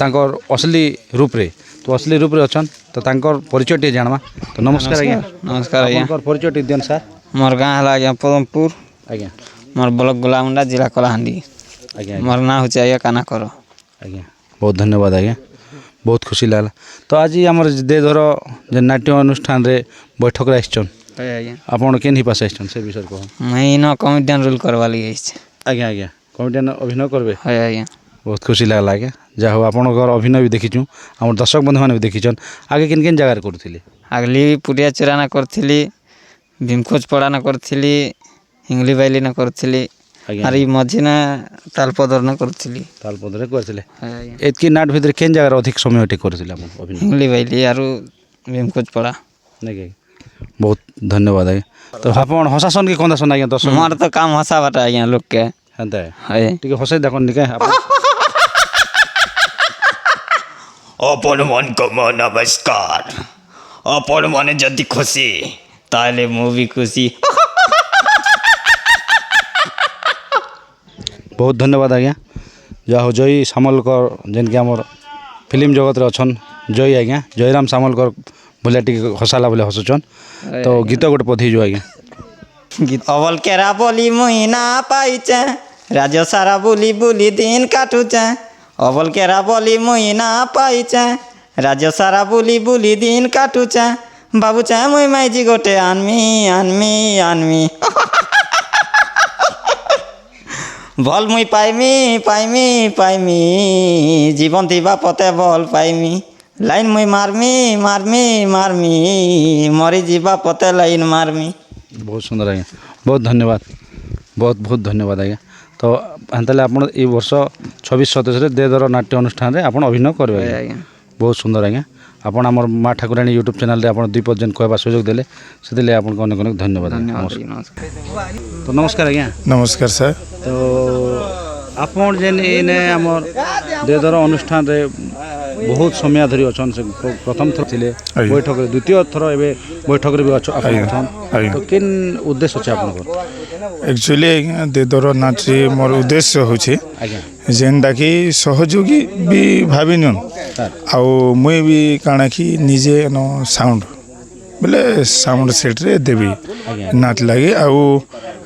ତାଙ୍କର ଅସଲି ରୂପରେ ତ ଅସଲି ରୂପରେ ଅଛନ୍ ତ ତାଙ୍କର ପରିଚୟ ଟିକେ ଜାଣବା ତ ନମସ୍କାର ଆଜ୍ଞା ନମସ୍କାର ଆଜ୍ଞା ଆପଣଙ୍କର ପରିଚୟ ଟିକେ ଦିଅନ୍ ସାର୍ मोर गाँ है आज्ञा पदमपुर ଆଜ୍ଞା मोर ब्लक गोलामुंडा जिला कलाहांडी ଆଜ୍ଞା मोर ना हो आज्ञा काना कर ଆଜ୍ଞା ବହୁତ ଧନ୍ୟବାଦ ଆଜ୍ଞା ବହୁତ ଖୁସି ଲାଗିଲା ତ ଆଜି ଆମର ଦେ ଧର ଯେ ନାଟ୍ୟ ଅନୁଷ୍ଠାନରେ ବୈଠକରେ ଆସିଛନ୍ ହଏ ଆଜ୍ଞା ଆପଣ କେନ୍ ହି ପାଶେ ଆସିଛନ୍ ସେ ବିଷୟରେ କହ। ମୁଇଁ ଇନ କମେଡ଼ିଆନ୍ ରୋଲ୍ କରବା ଲାଗି ଆସିଛେ ଆଜ୍ଞା ଆଜ୍ଞା କମେଡ଼ିଆନ୍ ଅଭିନୟ କରିବେ ହଏ ଆଜ୍ଞା ବହୁତ ଖୁସି ଲାଗିଲା ଆଜ୍ଞା ଯାହା ହଉ ଆପଣଙ୍କର ଅଭିନୟ ବି ଦେଖିଛୁ ଆମର ଦର୍ଶକ ବନ୍ଧୁମାନେ ବି ଦେଖିଛନ୍ ଆଗେ କେନ୍ କେନ୍ ଜାଗାରେ କରୁଥିଲେ ଆଗଲି ପୁଡ଼ିଆ ଚୋରାନା କରିଥିଲି ଭୀମଖୋଜ ପଡ଼ାନା କରିଥିଲି ହିଙ୍ଗଲି ବାଇଲିନା କରିଥିଲି ଆଜ୍ଞା ଆର୍ ଇ ମଝିନା ତାଲପଦରନା କରିଥିଲି ତାଲପଦରେ କରିଥିଲେ ହଏ ଆଜ୍ଞା ଏତ୍କି ନାଟ ଭିତରେ କେନ୍ ଜାଗାରେ ଅଧିକ ସମୟ ଏଠି କରିଥିଲେ ଆପଣ ଅଭିନୟ ହିଙ୍ଗଲି ବାଇଲି ଆରୁ ଭୀମଖୋଜ ପଡ଼ା ନାଇଁ କି ବହୁତ ଧନ୍ୟବାଦ ଆଜ୍ଞା ତ ଆପଣ ହସାସନ୍ କି କନ୍ଦାସନ୍ ଆଜ୍ଞା ଦର୍ଶକ ମୋର ତ କାମ ହସାବାଟା ଆଜ୍ଞା ଲୋকକେ ହେନ୍ତା ହଏ ଟିକେ ହସେଇ ଦେଖନ୍ ନିକେ ଆପଣ ଆପଣମାନଙ୍କ ନମସ୍କାର ଆପଣମାନେ ଯଦି ଖୁସି ତାହେଲେ ମୁଁ ବି ଖୁସି ବହୁତ ଧନ୍ୟବାଦ ଆଜ୍ଞା ଯାହା ହଉ ଜୟୀ ସାମଲକର ଯେନ୍କି ଆମର ଫିଲ୍ମ ଜଗତରେ ଅଛନ୍ ଜୟୀ ଆଜ୍ଞା ଜୟରାମ ସାମଲକର ଭଳିଆ ଟିକେ ହସାଲା ଭଳିଆ ହସୁଛନ୍ ତ ଗୀତ ଗୋଟେ ପଠେଇଛୁ ଆଜ୍ଞା ଅବଲ କେରା ବୋଲି ମୁଇଁ ନା ପାଇଛେ ରାଜ୍ୟ ସାରା ବୁଲି ବୁଲି ଦିନ କାଟୁଛେ ଅବଲ କେରା ବୋଲି ମୁଇଁ ନା ପାଇଛେ ରାଜ୍ୟ ସାରା ବୁଲି ବୁଲି ଦିନ କାଟୁଛେ ଭାବୁଛେ ମୁଇଁ ମାଇଜି ଗୋଟେ ଆନମି ଆନମି ଆନମି ଭଲ ମୁଇଁ ପାଇମି ପାଇମି ପାଇମି ଜୀବନ ଥିବା ପତେ ଭଲ ପାଇମି ଲାଇନ୍ ମୁଇଁ ମାରମି ମାରମି ମାରମି ମରିଯିବା ପତେ ଲାଇନ୍ ମାରମି ବହୁତ ସୁନ୍ଦର ଆଜ୍ଞା ବହୁତ ଧନ୍ୟବାଦ ବହୁତ ଧନ୍ୟବାଦ ଆଜ୍ଞା ତ ହେନ୍ତାହେଲେ ଆପଣ ଏଇ ବର୍ଷ 26-27ରେ ଦେଦର ନାଟ୍ୟ ଅନୁଷ୍ଠାନରେ ଆପଣ ଅଭିନୟ କରିବେ ହଏ ଆଜ୍ଞା ଆଜ୍ଞା ବହୁତ ସୁନ୍ଦର ଆଜ୍ଞା ଆପଣ ଆମର ମା ଠାକୁରାଣୀ ୟୁଟ୍ୟୁବ୍ ଚ୍ୟାନେଲ୍ରେ ଆପଣ 2 ପର୍ଯ୍ୟନ୍ତ କହିବା ସୁଯୋଗ ଦେଲେ ସେଥିଲାଗି ଆପଣଙ୍କୁ ଅନେକ ଅନେକ ଧନ୍ୟବାଦ ଆଜ୍ଞା ଧନ୍ୟବାଦ ନମସ୍କାର। ନମସ୍କାର ତ ନମସ୍କାର ଆଜ୍ଞା ନମସ୍କାର ସାର୍ ତ ଆପଣ ଯେନ୍ ଏଇନେ ଆମର ଦେଦର ଅନୁଷ୍ଠାନରେ ବହୁତ ସମୟ ଧରି ଅଛନ୍ ସେ ପ୍ରଥମ ଥର ଥିଲେ ଆଜ୍ଞା। ବୈଠକରେ ଦ୍ୱିତୀୟ ଥର ଏବେ ବୈଠକରେ ବି ଆପଣ ଆଜ୍ଞା, ଅଛନ୍ ଆଜ୍ଞା। ତ କେନ୍ ଉଦ୍ଦେଶ୍ୟ ଅଛି ଆପଣଙ୍କର ଆକ୍ଚୁଆଲି ଆଜ୍ଞା ଦେଦର ନାଚରେ ମୋର ଉଦ୍ଦେଶ୍ୟ ହେଉଛି ଆଜ୍ଞା ଯେନ୍ଟାକି ସହଯୋଗୀ ବି ଭାବି ନିଅନ୍ ଆଉ ମୁଇଁ ବି କାଣା କି ନିଜେ ସାଉଣ୍ଡ ବୋଲେ ସାଉଣ୍ଡ ସେଟ୍ରେ ଦେବି ନାଚ ଲାଗି ଆଉ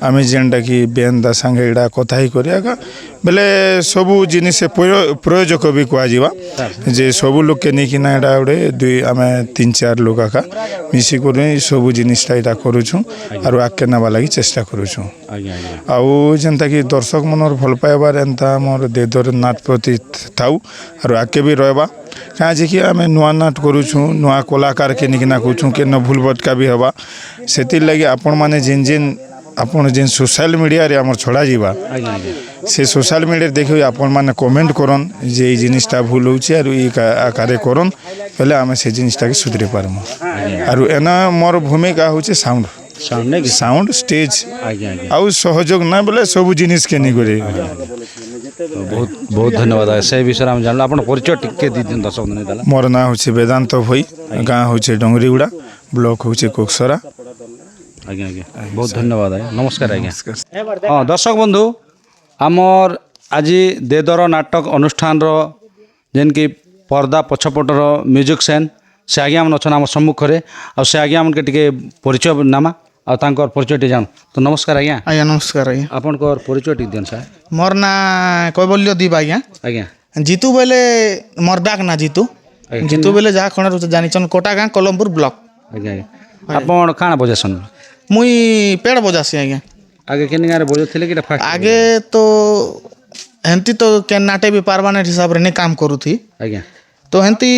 ଆମେ ଯେନ୍ଟାକି ବେନ୍ଦା ସାଙ୍ଗେ ଏଇଟା କଥା ହେଇକରି ଆକା ବେଲେ ସବୁ ଜିନିଷ ପ୍ରୟୋଜକ ବି କୁହାଯିବା ଯେ ସବୁ ଲୋକେ ନେଇକିନା ଏଇଟା ଗୋଟେ ଆମେ 3-4 ଲୋକ ଆକା ମିଶିକରି ସବୁ ଜିନିଷଟା ଏଇଟା କରୁଛୁଁ ଆରୁ ଆଗ୍କେ ନେବା ଲାଗି ଚେଷ୍ଟା କରୁଛୁଁ ଆଜ୍ଞା ଆଜ୍ଞା ଆଉ ଯେନ୍ତାକି ଦର୍ଶକ ମନର ଭଲ ପାଇବାର ଏନ୍ତା ଆମର ଦେଦର ନାଟ ପ୍ରତି ଥାଉ ଆରୁ ଆଗ୍କେ ବି ରହିବା କାଁ ଯେ କି ଆମେ ନୂଆ ନାଟ କରୁଛୁଁ ନୂଆ କଳାକାରକେ ନେଇକିନା କରୁଛୁଁ କେନ ଭୁଲ ଭଟକା ବି ହେବା ସେଥିର୍ଲାଗି ଆପଣମାନେ ଯେନ୍ ଆପଣ ଯେନ୍ ସୋସିଆଲ ମିଡ଼ିଆରେ ଆମର ଛଡ଼ାଯିବା ଆଜ୍ଞା ଆଜ୍ଞା ସେ ସୋସିଆଲ ମିଡ଼ିଆରେ ଦେଖି ଆପଣମାନେ କମେଣ୍ଟ କରନ୍ ଯେ ଏଇ ଜିନିଷଟା ଭୁଲ ହେଉଛି ଆରୁ ଇ ଆକାରେ କରନ୍ ବୋଲେ ଆମେ ସେ ଜିନିଷଟାକେ ସୁଧରି ପାରମୁ ଆରୁ ଏନା ମୋର ଭୂମିକା ହେଉଛି ସାଉଣ୍ଡ ସାଉଣ୍ଡ ନାଇଁ କି ସାଉଣ୍ଡ ଷ୍ଟେଜ ଆଜ୍ଞା ଆଜ୍ଞା ଆଉ ସହଯୋଗ ନା ବୋଲେ ସବୁ ଜିନିଷକେ ନେଇକରି ତ ବହୁତ ବହୁତ ଧନ୍ୟବାଦ ଆଜ୍ଞା ସେ ବିଷୟରେ ଆମେ ଜାଣିଲୁ ଆପଣ ପରିଚୟ ଟିକେ ଦେଇଦିଅନ୍ତୁ ଦର୍ଶକ ବନ୍ଧୁ ଦେଲା ମୋର ନାଁ ହେଉଛି ବେଦାନ୍ତ ଭୋଇ ଗାଁ ହେଉଛି ଡଙ୍ଗରିଗୁଡ଼ା ବ୍ଲକ ହେଉଛି କୋକସରା ଆଜ୍ଞା ଆଜ୍ଞା ବହୁତ ଧନ୍ୟବାଦ ଆଜ୍ଞା ନମସ୍କାର ଆଜ୍ଞା ହଁ ଦର୍ଶକ ବନ୍ଧୁ ଆମର୍ ଆଜି ଦେଦର ନାଟକ ଅନୁଷ୍ଠାନର ଯେନ୍କି ପର୍ଦା ପଛପଟର ମ୍ୟୁଜିକ୍ ସେନ୍ ସେ ଆଜ୍ଞା ମାନେ ଅଛନ୍ ଆମ ସମ୍ମୁଖରେ ଆଉ ସେ ଆଜ୍ଞା ମାନକେ ଟିକେ ପରିଚୟ ନାମା ଆଉ ତାଙ୍କର ପରିଚୟ ଟିକେ ଜାଣୁ ତ ନମସ୍କାର ଆଜ୍ଞା ଆଜ୍ଞା ନମସ୍କାର ଆଜ୍ଞା ଆପଣଙ୍କର ପରିଚୟ ଟିକେ ଦିଅନ୍ତୁ ସାର୍ ମୋର୍ ନାଁ କୈବଲ୍ୟ ଦୀପ ଆଜ୍ଞା ଆଜ୍ଞା ଜିତୁ ବେଲେ ମୋର୍ ଡାକ୍ ନା ଜିତୁ ଆଜ୍ଞା। ଜିତୁ ବେଲେ ଯାହା ଖଣରୁ ଜାନିଛନ୍ କୋଟା ଗାଁ କଲମପୁର ବ୍ଲକ ଆଜ୍ଞା ଆଜ୍ଞା ଆପଣ କାଣା ବଜାସନ୍ ମୁଇଁ ପେଡ଼ ବଜାସି ଆଜ୍ଞା ଆଗେ କେନ୍ ଗାଁରେ ବଜାଉଥିଲେ କି ଏଇଟା ଫାଷ୍ଟ ଆଗେ ତ ହେନ୍ତି ତ କେନ୍ ନାଟେ ବି ପାରମାନେଣ୍ଟ ହିସାବରେ ନେଇ କାମ କରୁଥି ଆଜ୍ଞା ତ ହେନ୍ତି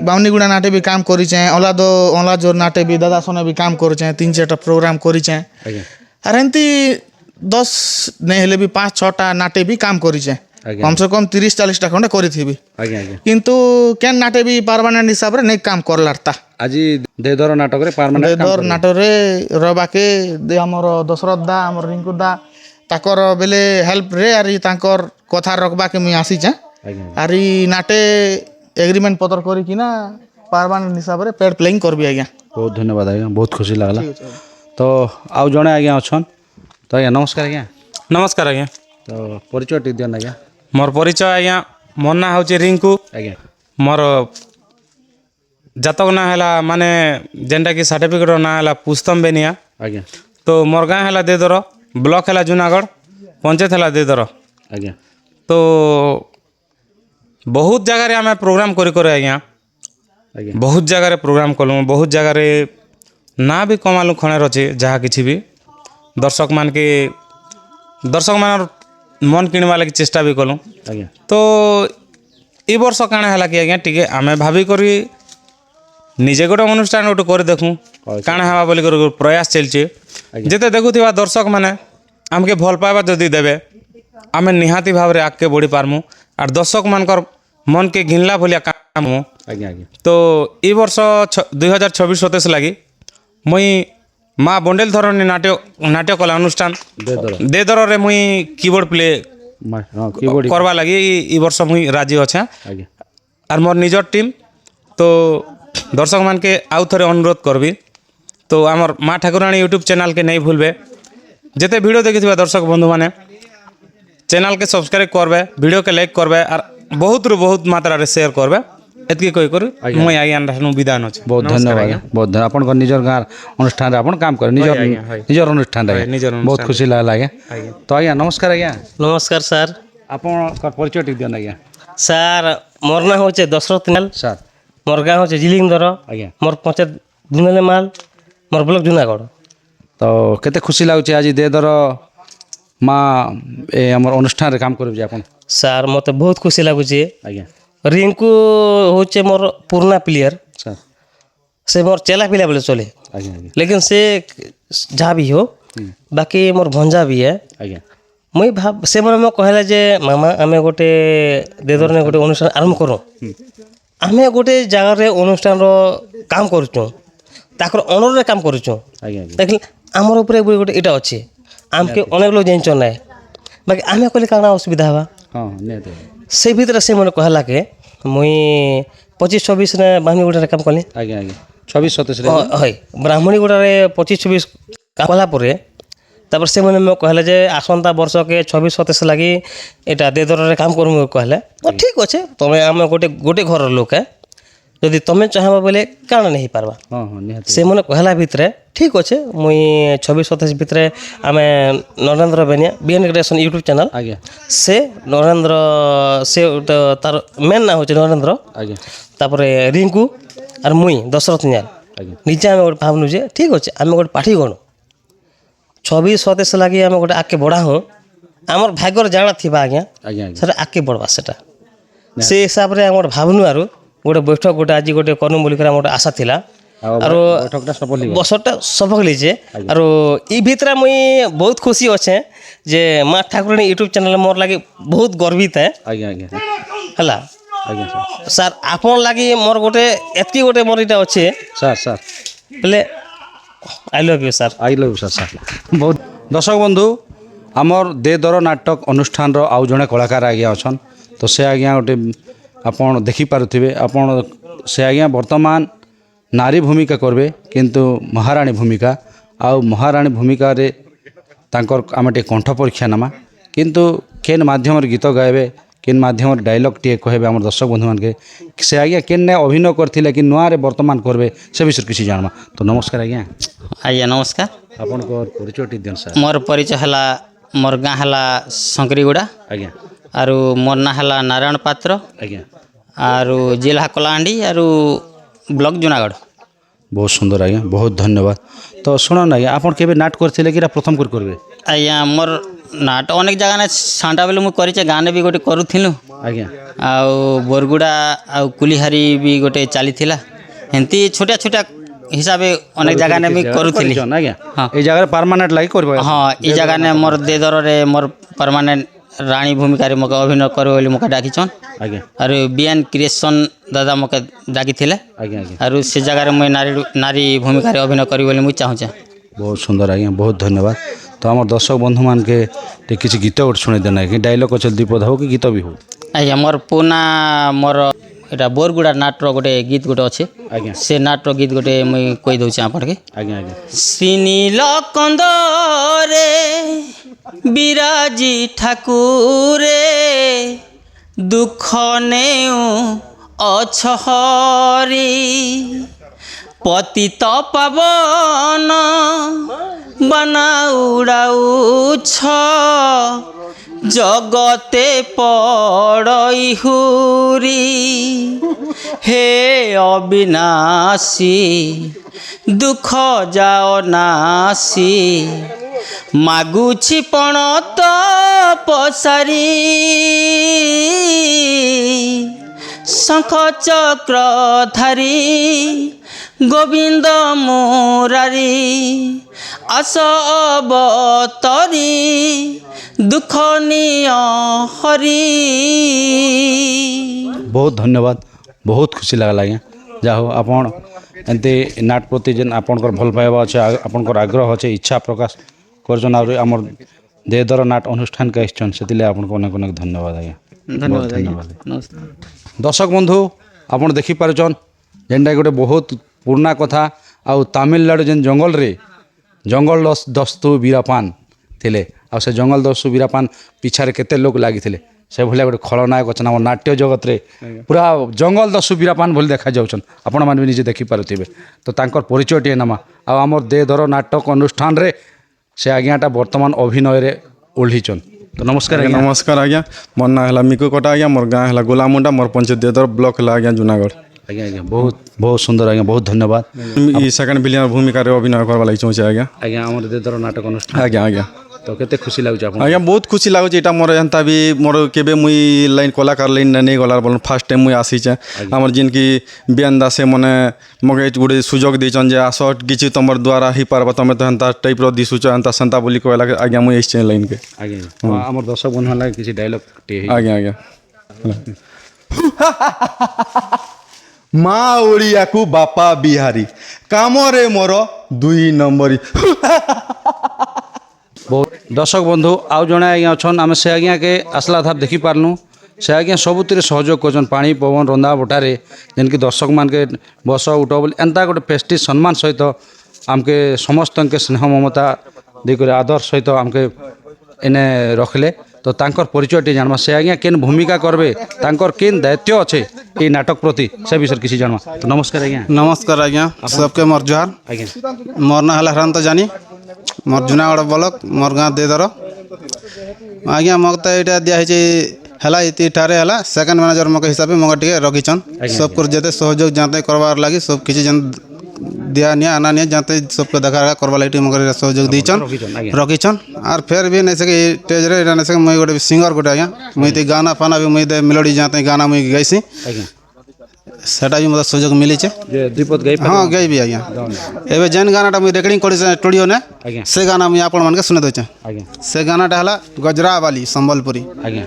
ବାଉନିଗୁଡ଼ା ନାଟେ ବି କାମ କରିଛେଁ ଅଲାଜୋର ନାଟେ ବି ଦାଦା ସନେ ବି କାମ କରିଛେଁ 3-4ଟା ପ୍ରୋଗ୍ରାମ କରିଛେଁ ଆଜ୍ଞା ଆର୍ ହେନ୍ତି 10 ନେଇ ହେଲେ ବି 5-6ଟା ନାଟେ ବି କାମ କରିଛେଁ ଆଜ୍ଞା। କମ୍ ସେ କମ୍ 30-40ଟା ଖଣ୍ଡେ କରିଥିବି ଆଜ୍ଞା ଆଜ୍ଞା କିନ୍ତୁ କେନ୍ ନାଟେ ବି ପାରମାନେଣ୍ଟ ହିସାବରେ ନେଇ କାମ କରଲାର୍ ତା ଆଜି ଦେଦର ନାଟକରେ ପାର୍ମାନେଣ୍ଟ କାମ ଦେଦର କରିବେ। ନାଟରେ ରବାକେ ଆମର ଦଶରଥ ଦା ଆମର ରିଙ୍କୁ ଦା ତାଙ୍କର ବେଲେ ହେଲ୍ପରେ ଆରି ତାଙ୍କର କଥା ରଖବାକେ ମୁଇଁ ଆସିଛେଁ ଆଜ୍ଞା ଆରି ନାଟେ ଏଗ୍ରିମେଣ୍ଟ ପତ୍ର କରିକିନା ପାରମାନେଣ୍ଟ ହିସାବରେ ପେଡ୍ ପ୍ଲେଇଂ କରବି ଆଜ୍ଞା ବହୁତ ଧନ୍ୟବାଦ ଆଜ୍ଞା ବହୁତ ଖୁସି ଲାଗଲା ତ ଆଉ ଜଣେ ଆଜ୍ଞା ଅଛନ୍ ତ ଆଜ୍ଞା ନମସ୍କାର ଆଜ୍ଞା ନମସ୍କାର ଆଜ୍ଞା ତ ପରିଚୟ ଟିକେ ଦିଅନ୍ ଆଜ୍ଞା ମୋର ପରିଚୟ ଆଜ୍ଞା ମୋର ନାଁ ହେଉଛି ରିଙ୍କୁ ଆଜ୍ଞା ମୋର ଜାତକ ନାଁ ହେଲା ମାନେ ଯେନ୍ଟାକି ସାର୍ଟିଫିକେଟ୍ର ନାଁ ହେଲା ପୁସ୍ତମ ବେନିଆ ଆଜ୍ଞା ତ ମୋର ଗାଁ ହେଲା ଦେଦର ବ୍ଲକ ହେଲା ଜୁନାଗଡ଼ ପଞ୍ଚାୟତ ହେଲା ଦେଦର ଆଜ୍ଞା ତ ବହୁତ ଜାଗାରେ ଆମେ ପ୍ରୋଗ୍ରାମ୍ କରି ଆଜ୍ଞା ଆଜ୍ଞା ବହୁତ ଜାଗାରେ ପ୍ରୋଗ୍ରାମ୍ କଲୁଁ ବହୁତ ଜାଗାରେ ନା ବି କମାଲୁ ଖଣେର ଅଛେ ଯାହା କିଛି ବି ଦର୍ଶକମାନକେ ଦର୍ଶକମାନର ମନ କିଣିବା ଲାଗି ଚେଷ୍ଟା ବି କଲୁ ଆଜ୍ଞା ତ ଏ ବର୍ଷ କାଣା ହେଲା କି ଆଜ୍ଞା ଟିକେ ଆମେ ଭାବିକରି ନିଜେ ଗୋଟେ ଅନୁଷ୍ଠାନ ଗୋଟେ କରି ଦେଖୁଁ କାଣା ହେବା ବୋଲିକରି ଗୋଟେ ପ୍ରୟାସ ଚାଲିଛେ ଯେତେ ଦେଖୁଥିବା ଦର୍ଶକମାନେ ଆମକେ ଭଲ ପାଇବା ଯଦି ଦେବେ ଆମେ ନିହାତି ଭାବରେ ଆଗକେ ବଢ଼ି ପାରମୁ ଆର୍ ଦର୍ଶକମାନଙ୍କର ମନକେ ଘିନଲା ଭଳିଆ କାମ ଆଜ୍ଞା ଆଜ୍ଞା ତ ଏ ବର୍ଷ 2026-27 ଲାଗି ମୁଇଁ ମା ବଣ୍ଡେଲ ଧରଣୀ ନାଟ୍ୟ କଲା ଅନୁଷ୍ଠାନ ଦେ ଦରରେ ମୁଇଁ କିବୋର୍ଡ଼ ପ୍ଲେ ହଁ କିବୋର୍ଡ଼ করবা লাগি এই বর্ষ মুই রাজি অছে আଜ୍ଞା আর মোর নিজর টিম তো দর্শক মানকে আউ থরে অনুরোধ করবি তো আমার মা ঠাকুরাণী ইউট্যুব চ্যানেলকে নেই ভুলবে যেতে ভিডিও দেখিথিবা দর্শক বন্ধু মানে চ্যানেলকে সবসক্রাইব করবে ভিডিওকে লাইক করবে আর বহুতরু বহুত মাত্রারে শেয়ার করবে এতকি কই করি মুই আজ্ঞা ঠানু বিদান আছে ବହୁତ ଧନ୍ୟବାଦ ବହୁତ ଧନ୍ୟବାଦ ଆପଣଙ୍କ ନିଜର ଗାଁ ଅନୁଷ୍ଠାନରେ ଆପଣ କାମ କରେ ନିଜର ଅନୁଷ୍ଠାନରେ ଆଜ୍ଞା ନିଜର ବହୁତ ଖୁସି ଲାଗିଲା ଆଜ୍ଞା ତ ଆଜ୍ଞା ନମସ୍କାର ଆଜ୍ଞା ନମସ୍କାର ସାର୍ ଆପଣଙ୍କର ପରିଚୟ ଟିକେ ଦିଅନ୍ତୁ ଆଜ୍ଞା ସାର୍ ମୋର ନାଁ ହେଉଛି ଦଶରଥ ନାଲ ସାର୍ ମୋର ଗାଁ ହେଉଛି ଜିଲିଙ୍ଗଦର ଆଜ୍ଞା ମୋର ପଞ୍ଚାୟତ ଦୁନେଲେ ମାଲ ମୋର ବ୍ଲକ ଜୁନାଗଡ଼ ତ କେତେ ଖୁସି ଲାଗୁଛି ଆଜି ଦେଦର ମା ଏ ଆମର ଅନୁଷ୍ଠାନରେ କାମ କରିବେ ଆପଣ ସାର୍ ମୋତେ ବହୁତ ଖୁସି ଲାଗୁଛି ଆଜ୍ଞା ରିଙ୍କୁ ହେଉଛି ମୋର ପୁରୁଣା ପ୍ଲେୟର ସାର୍ ସେ ମୋର ଚେଲା ପିଲା ବେଲେ ଚଲେ ଆଜ୍ଞା ଆଜ୍ଞା लेकिन से जहाँ भी हो बाकी मोर भंजा भी है ଆଜ୍ଞା मुई भाव से मन में कहला जे मामा आमे गोटे देदरने गोटे अनुष्ठान आरंभ करूँ आमे गोटे जगार अनुष्ठान काम करुचु ताकर अनर काम करुचु ଆଜ୍ଞା ଆଜ୍ଞା देखिल आमर उपरे गोटे इटा अच्छे आमके अनेक लोग जानछ ना बाकी आमे कहले काना असुविधा हवा ହଁ ନିହାତି से भीतर से मन कहला के मुई 25-26 ने बाहनी गोटे काम कली ଆଜ୍ଞା ଆଜ୍ଞା 26-27 হয় ব্রাহ্মণী গোটারে 25-26 কলা পরে তারপর সে মানে কহলে যে আসন্তা বর্ষকে 26-27 লাগি এটা দেদরের কাম করমু কহলে তো ঠিক আছে তুমি আমি গোটে ঘরের লোক যদি তুমি চাহবা বলে কাণ নেই পারবা ହଁ ହଁ ନିହାତି সে মানে কহলা ভিতরে ঠিক আছে মুই 26-27 ভিতরে আমি Narendra Beniya BN creation YouTube channel ଆଜ୍ଞା সে নরেন্দ্র সে তার মেন না হচ্ছে নরেন্দ্র ଆଜ୍ଞା তারপরে রিঙ্কু আর মুই দশরথ নিয়াল ଆଜ୍ଞା ନିଜେ ଆମେ ଗୋଟେ ଭାବନୁ ଯେ ଠିକ୍ ଅଛି ଆମେ ଗୋଟେ ପାଠି ଗଣୁ 26-27 ଲାଗି ଆମେ ଗୋଟେ ଆଗକେ ବଢ଼ା ହଉ ଆମର ଭାଗ୍ୟର ଜାଣା ଥିବା ଆଜ୍ଞା ଆଜ୍ଞା ଆଜ୍ଞା ସେଟା ଆଗକେ ବଢ଼ବା ସେଟା ସେ ହିସାବରେ ଆମେ ଗୋଟେ ଭାବନୁ ଆରୁ ଗୋଟେ ବୈଠକ ଗୋଟେ ଆଜି ଗୋଟେ କରନୁ ବୋଲିକରି ଆମର ଗୋଟେ ଆଶା ଥିଲା ଆରୁ ବୈଠକଟା ସଫଳ ହେଇଗଲା ବସଟା ସଫଳ ହେଇଛେ ଆରୁ ଇ ଭିତରେ ମୁଇଁ ବହୁତ ଖୁସି ଅଛେ ଯେ ମା ଠାକୁରାଣୀ ୟୁଟ୍ୟୁବ୍ ଚ୍ୟାନେଲ୍ ମୋର ଲାଗି ବହୁତ ଗର୍ବିତ ଆଜ୍ଞା ଆଜ୍ଞା ହେଲା ଆଜ୍ଞା ସାର୍ ସାର୍ ଆପଣ ଲାଗି ମୋର ଗୋଟେ ଏତିକି ଗୋଟେ ମୋର ଏଇଟା ଅଛେ ସାର୍ ସାର୍ ବୋଲେ I love you sir I love sir sir ବହୁତ ଦର୍ଶକ ବନ୍ଧୁ ଆମର ଦେ ଦର ନାଟକ ଅନୁଷ୍ଠାନର ଆଉ ଜଣେ କଳାକାର ଆଜ୍ଞା ଅଛନ୍ ତ ସେ ଆଜ୍ଞା ଗୋଟେ ଆପଣ ଦେଖିପାରୁଥିବେ ଆପଣ ସେ ଆଜ୍ଞା ବର୍ତ୍ତମାନ ନାରୀ ଭୂମିକା କରିବେ କିନ୍ତୁ ମହାରାଣୀ ଭୂମିକା ଆଉ ମହାରାଣୀ ଭୂମିକାରେ ତାଙ୍କର ଆମେ ଟିକେ କଣ୍ଠ ପରୀକ୍ଷା ନେମା କିନ୍ତୁ କେନ୍ ମାଧ୍ୟମରେ ଗୀତ ଗାଇବେ କେନ୍ ମାଧ୍ୟମରେ ଡାଇଲଗ୍ଟିଏ କହିବେ ଆମର ଦର୍ଶକ ବନ୍ଧୁମାନକେ ସେ ଆଜ୍ଞା କେନ୍ନେ ଅଭିନୟ କରିଥିଲେ କି ନୂଆରେ ବର୍ତ୍ତମାନ କରିବେ ସେ ବିଷୟରେ କିଛି ଜାଣମା ତ ନମସ୍କାର ଆଜ୍ଞା ଆଜ୍ଞା ନମସ୍କାର ଆପଣଙ୍କର ପରିଚୟଟି ଦିଅନ୍ତୁ ସାର୍ ମୋର ପରିଚୟ ହେଲା ମୋର ଗାଁ ହେଲା ଶଙ୍କରୀଗୁଡ଼ା ଆଜ୍ଞା ଆରୁ ମୋର ନାଁ ହେଲା ନାରାୟଣ ପାତ୍ର ଆଜ୍ଞା ଆରୁ ଜିଲ୍ଲା କଳାହାଣ୍ଡି ଆରୁ ବ୍ଲକ ଜୁନାଗଡ଼ ବହୁତ ସୁନ୍ଦର ଆଜ୍ଞା ବହୁତ ଧନ୍ୟବାଦ ତ ଶୁଣନ୍ତୁ ଆଜ୍ଞା ଆପଣ କେବେ ନାଟ କରିଥିଲେ କି ପ୍ରଥମ କରି କରିବେ ଆଜ୍ଞା ମୋର ନାଟ ଅନେକ ଜାଗାନେ ସାଣ୍ଡା ବେଲେ ମୁଁ କରିଛେ ଗାଁରେ ବି ଗୋଟେ କରୁଥିଲୁ ଆଜ୍ଞା ଆଉ ବରଗୁଡ଼ା ଆଉ କୁଲିହାରି ବି ଗୋଟେ ଚାଲିଥିଲା ଏମିତି ଛୋଟିଆ ଛୋଟିଆ ହିସାବେ ଅନେକ ଜାଗାନେ ବି କରୁଥିଲି ଆଜ୍ଞା ହଁ এই ଜାଗାରେ পার্মানেন্ট লাগি করবে ହଁ ଇ ଜାଗାନେ ମୋର ଦେଦରରେ ମୋର ପରମାନେଣ୍ଟ ରାଣୀ ଭୂମିକାରେ ମୋତେ ଅଭିନୟ କରିବ ବୋଲି ମୋତେ ଡାକିଛନ୍ ଆଜ୍ଞା ଆରୁ ବିଏନ୍ କ୍ରିଏସନ୍ ଦାଦା ମୋତେ ଡାକିଥିଲେ ଆଜ୍ଞା ଆଜ୍ଞା ଆରୁ ସେ ଜାଗାରେ ମୁଇଁ ନାରୀ ଭୂମିକାରେ ଅଭିନୟ କରିବି ବୋଲି ମୁଇଁ ଚାହୁଁଛେ ବହୁତ ସୁନ୍ଦର ଆଜ୍ଞା ବହୁତ ଧନ୍ୟବାଦ ତ ଆମର ଦର୍ଶକ ବନ୍ଧୁମାନକେ ଟିକେ କିଛି ଗୀତ ଗୋଟେ ଶୁଣେଇ ଦେନା କି ଡାଇଲଗ୍ ଅଛି ଦ୍ୱିପଦ ହଉ କି ଗୀତ ବି ହଉ ଆଜ୍ଞା ମୋର ପୁନା ମୋର ଏଇଟା ବୋରଗୁଡ଼ା ନାଟର ଗୋଟେ ଗୀତ ଗୋଟେ ଅଛି ଆଜ୍ଞା ସେ ନାଟର ଗୀତ ଗୋଟେ ମୁଇଁ କହିଦେଉଛି ଆପଣକେ ଆଜ୍ଞା ଆଜ୍ଞା ସିନିଲ କନ୍ଦରେ ବିରାଜି ଠାକୁରେ ଦୁଃଖ ନେଉ ଅଛହରି ପତିତ ପାବନ ବାନା ଉଡ଼ାଉଛ জগতে পড়ই হুরি হে অবিনাশী ଦୁଃଖ ଯାଅ ନାସି ମାଗୁଛି ପଣତ ପସାରି ଶଙ୍ଖ ଚକ୍ର ଧାରି ଗୋବିନ୍ଦ ମୁରାରି ଆସ ଅବତରି ଦୁଃଖ ନିଅ ହରି। ବହୁତ ଧନ୍ୟବାଦ, ବହୁତ ଖୁସି ଲାଗଲା ଆଜ୍ଞା। ଯାହା ହଉ ଆପଣ ଏମିତି ନାଟ ପ୍ରତି ଯେନ୍ ଆପଣଙ୍କର ଭଲ ପାଇବା ଅଛେ, ଆପଣଙ୍କର ଆଗ୍ରହ ଅଛେ, ଇଚ୍ଛା ପ୍ରକାଶ କରୁଛନ୍ ଆହୁରି ଆମର ଦେଦର ନାଟ ଅନୁଷ୍ଠାନକେ ଆସିଛନ୍, ସେଥିଲାଗି ଆପଣଙ୍କୁ ଅନେକ ଅନେକ ଧନ୍ୟବାଦ ଆଜ୍ଞା। ବହୁତ ଧନ୍ୟବାଦ। ଦର୍ଶକ ବନ୍ଧୁ ଆପଣ ଦେଖିପାରୁଛନ୍ ଯେନ୍ଟା ଗୋଟେ ବହୁତ ପୁରୁଣା କଥା। ଆଉ ତାମିଲନାଡ଼ୁ ଯେନ୍ ଜଙ୍ଗଲ ଦସ୍ତୁ ବୀରାପାନ ଥିଲେ, ଆଉ ସେ ଜଙ୍ଗଲ ଦସ୍ତୁ ବୀରାପାନ ପିଛାରେ କେତେ ଲୋକ ଲାଗିଥିଲେ। ସେଭଳିଆ ଗୋଟେ ଖଳନାୟକ ଅଛନ୍ ଆମ ନାଟ୍ୟ ଜଗତରେ, ପୁରା ଜଙ୍ଗଲ ଦସ୍ୟୁ ବୀରାପାନ ଭଳି ଦେଖାଯାଉଛନ୍, ଆପଣମାନେ ବି ନିଜେ ଦେଖିପାରୁଥିବେ। ତ ତାଙ୍କର ପରିଚୟଟିଏ ନେମା। ଆଉ ଆମର ଦେଧର ନାଟକ ଅନୁଷ୍ଠାନରେ ସେ ଆଜ୍ଞାଟା ବର୍ତ୍ତମାନ ଅଭିନୟରେ ଓହ୍ଲିଛନ୍। ତ ନମସ୍କାର ଆଜ୍ଞା। ନମସ୍କାର ଆଜ୍ଞା, ମୋର ନାଁ ହେଲା ମିକୁ କଟା ଆଜ୍ଞା, ମୋର ଗାଁ ହେଲା ଗୋଲାମୁଣ୍ଡା, ମୋର ପଞ୍ଚାୟତ ଦେଦର ବ୍ଲକ ହେଲା ଆଜ୍ଞା ଜୁନାଗଡ଼। ଆଜ୍ଞା ଆଜ୍ଞା, ବହୁତ ବହୁତ ସୁନ୍ଦର ଆଜ୍ଞା, ବହୁତ ଧନ୍ୟବାଦ। ଇ ସେକେଣ୍ଡ ଭିଲିଆନ ଭୂମିକାରେ ଅଭିନୟ କରିବା ଲାଗି ଚାହୁଁଛି ଆଜ୍ଞା। ଆଜ୍ଞା ଆମର ଦେଦର ନାଟକ ଅନୁଷ୍ଠାନ ଆଜ୍ଞା ଆଜ୍ଞା ତ କେତେ ଖୁସି ଲାଗୁଛି ଆପଣ? ଆଜ୍ଞା ବହୁତ ଖୁସି ଲାଗୁଛି। ଏଇଟା ମୋର ଏନ୍ତା ବି ମୋର କେବେ ମୁଇଁ ଲାଇନ୍ କଳାକାର ଲାଇନ୍ ନେଇ ଗଲା ବୋଲ ଫାର୍ଷ୍ଟ ଟାଇମ୍ ମୁଇଁ ଆସିଛେ। ଆମର ଯେନ୍କି ବିଏନ୍ ଦାସ ମାନେ ମକେ ଗୋଟେ ସୁଯୋଗ ଦେଇଛନ୍ ଯେ ଆସ କିଛି ତୁମର ଦ୍ୱାରା ହେଇପାରବା, ତୁମେ ତ ହେନ୍ତା ଟାଇପ୍ର ଦିଶୁଛ ଏନ୍ତା ସେନ୍ତା ବୋଲି କହିଲା ଆଜ୍ଞା ମୁଇଁ ଆସିଛେ ଲାଇନ୍କେ। ଆଜ୍ଞା ଆମର ଦର୍ଶକ ବନ୍ଧୁ ଲାଗି କିଛି ଡାଇଲଗ୍ ଟିକେ ଆଜ୍ଞା ଆଜ୍ଞା ମା ଓଡ଼ିଆକୁ ବାପା ବିହାରୀ, କାମରେ ମୋର 2 ନମ୍ବରୀ। ବହୁତ ଦର୍ଶକ ବନ୍ଧୁ ଆଉ ଜଣେ ଆଜ୍ଞା ଅଛନ୍, ଆମେ ସେ ଆଜ୍ଞାକେ ଆସିଲା ଥାର ଦେଖିପାରନୁ। ସେ ଆଜ୍ଞା ସବୁଥିରେ ସହଯୋଗ କରୁଛନ୍, ପାଣି ପବନ ରନ୍ଧା ବଟାରେ ଯେନ୍କି ଦର୍ଶକମାନକେ ବସ ଉଠ ବୋଲି ଏନ୍ତା ଗୋଟେ ପ୍ରେଷ୍ଟିଜ୍ ସମ୍ମାନ ସହିତ ଆମକେ ସମସ୍ତଙ୍କୁ ସ୍ନେହ ମମତା ଦେଇକରି ଆଦର ସହିତ ଆମକେ ଏନେ ରଖିଲେ। ତ ତାଙ୍କର ପରିଚୟଟି ଜାଣବା, ସେ ଆଜ୍ଞା କେନ୍ ଭୂମିକା করবে, ତାଙ୍କର କେନ୍ ଦାୟିତ୍ୱ ଅଛେ এই নাটক প্রতি সে বিষয়ে কিছু জানবা। তো নমস্কার আজ্ঞা। नमस्कार आज्ञा, सबके मोर जुहार। আজ্ঞা मोर ना हला हरांत जानी, मोर जुनागढ़ ब्लॉक, मोर गाँ देदर। आज्ञा मगता एटा दिया है हला इति ठारे हला सेकंड मैनेजर मके हिसाब मगे टिके रखिछन। सब कर जेते सहयोग जानते करबार लागि सब किछि जन दिया निया आना निया जानते सबके देखा करबा लागि मगे सहयोग दीछन रखिछन। आर फिर भी नहीं सके स्टेज रे नहीं सके मुई गोटे सिंगर गोटे आज्ञा, मुई ती गाना फाना भी मुई दे मेलोडी जानते गाना मुई गाइसी, सेटा भी मतलब सुযোগ मिलीचे যে দ্বিপদ গাই हाँ गई भी आज्ञा। एबे जेन गानाटा मुई रेकर्डिंग करी स्टूडियो ने से गाना मुई आपण मन के सुने दोचे। ଆଜ୍ଞା से गानाटा हला गजरावाली संबलपुरी। ଆଜ୍ଞା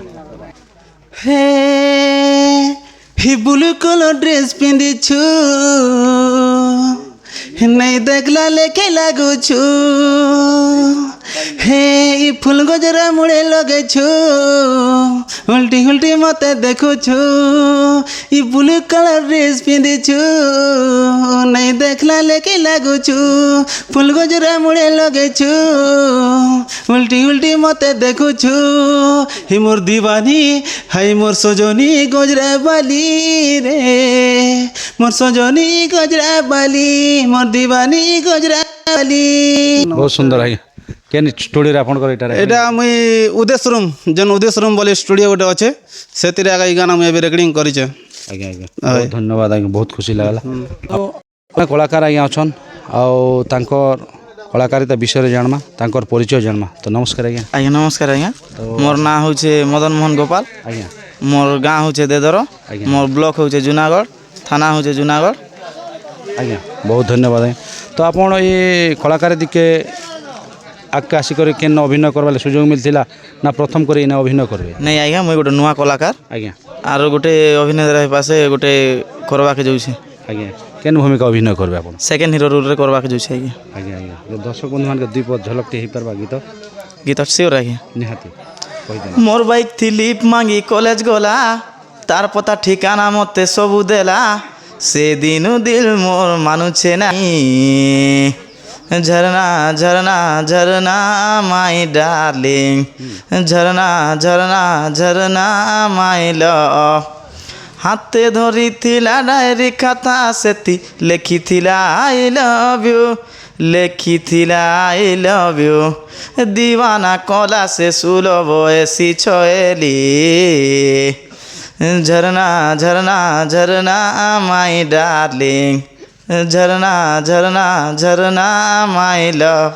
हे हि ब्लू कलर ड्रेस पिंधिछु, नहीं देखला लेके लागुछु। हे इ फूल गजरा मुड़े लगेछु, उल्टी उल्टी मते देखुछु। इ ब्लू कलर ड्रेस पिंधिछु, नहीं देखला लेके लागुछु। फूल गजरा मुड़े लगेछु, उल्टी उल्टी मते देखुछु। हि मोर दीवानी हाय मोर सजनी गजरा बाली रे, मोर सजनी गजरा बाली, मोर दीवानी गजरा बाली। बहुत सुंदर आज्ञा। केन स्टूडियो रे आपनकर एटा एटा मुई उदेश रूम जन उदेश रूम बोले स्टूडियो गोटे अच्छे से आगे ई गाना मुई एबे रेकर्डिंग करिचे। आज्ञा आज्ञा बहुत धन्यवाद आज्ञा, बहुत खुशी लागला। कलाकार आज्ञा अछन आउ तांकर कलाकारिता विषय जानमा, तांकर परिचय जानमा। तो नमस्कार आज्ञा। आज्ञा नमस्कार आज्ञा, मोर ना होचे मदन मोहन गोपाल, आज्ञा मोर गाँ होचे देदर, मोर ब्लॉक होचे जूनागढ़, थाना होचे जूनागढ़। आज्ञा बहुत धन्यवाद आज्ञा। तो आपण ये कलाकार दिके आगे आसिक केन अभिनय करवा सुजोग मिलता ना प्रथम कर इना अभिनय करबे? नहीं आज्ञा मुई गोटे नुआ कलाकार आज्ञा आर गोटे अभिनय पासे गोटे करवा के जाउछे। आज्ञा केन भूमिका अभिनय करबे आपण? सेकेंड हिरो रोल रे करवा के जाउछे आज्ञा। आज्ञा आज्ञा दर्शक बंधु मान के दुई पद झलकटे ही परबा गीत गीत सियोर आज्ञा। निहाती मोर बाइक थी लिप मांगी कॉलेज गला, तार पता ठिकाना मते सबू देला। से दिनु दिल मोर मानुछे नहीं, झरना झरना झरना माय डार्लिंग, झरना झरना झरना माय लव। हाथे धरी थिला डायरी खाता सेती लेखी थिला आई लव यू, लेखी थिला आई लव यू। दीवाना कला से सुलभ ऐसी छोएली, झरना झरना झरना माय डार्लिंग, झरना झरना झरना माय लव।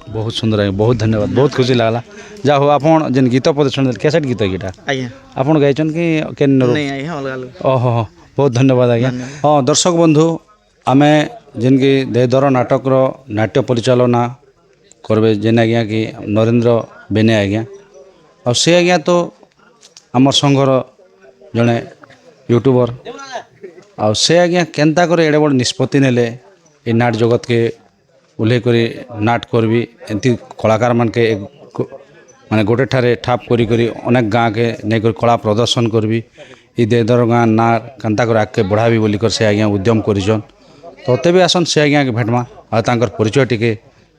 बहुत सुंदर है, बहुत धन्यवाद, बहुत खुशी लागला। जा हो आपण जेन गीत प्रदर्शन कैसेट गीत गीटा आज्ञा आपण गाइछन कि केन नहीं आज्ञा अलग अलग। ओहो बहुत धन्यवाद आज्ञा। हाँ दर्शक बंधु आमे जेनकि देदर नाटक नाट्य परिचालना करबे जेन आज्ञा कि नरेंद्र बेने आज्ञा और से आज्ञा तो आमर संघर जड़े यूट्यूबर आ से आज्ञा केन्ता करे एडे बड़ निष्पत्ति नेले ए नाट जगत के उल्लेख करी नाट करबी एंती कलाकार मान के माने गोटे ठारे ठाप करी अनेक गाँ के नहीं कर कला प्रदर्शन करबी ई देदर गाँ ना केन्ता करे आगे बढ़ाबी बोली कर से आज्ञा उद्यम करिछन। तो ओते भी आसन से आज्ञा के भेटमा आ तांकर परिचय टिके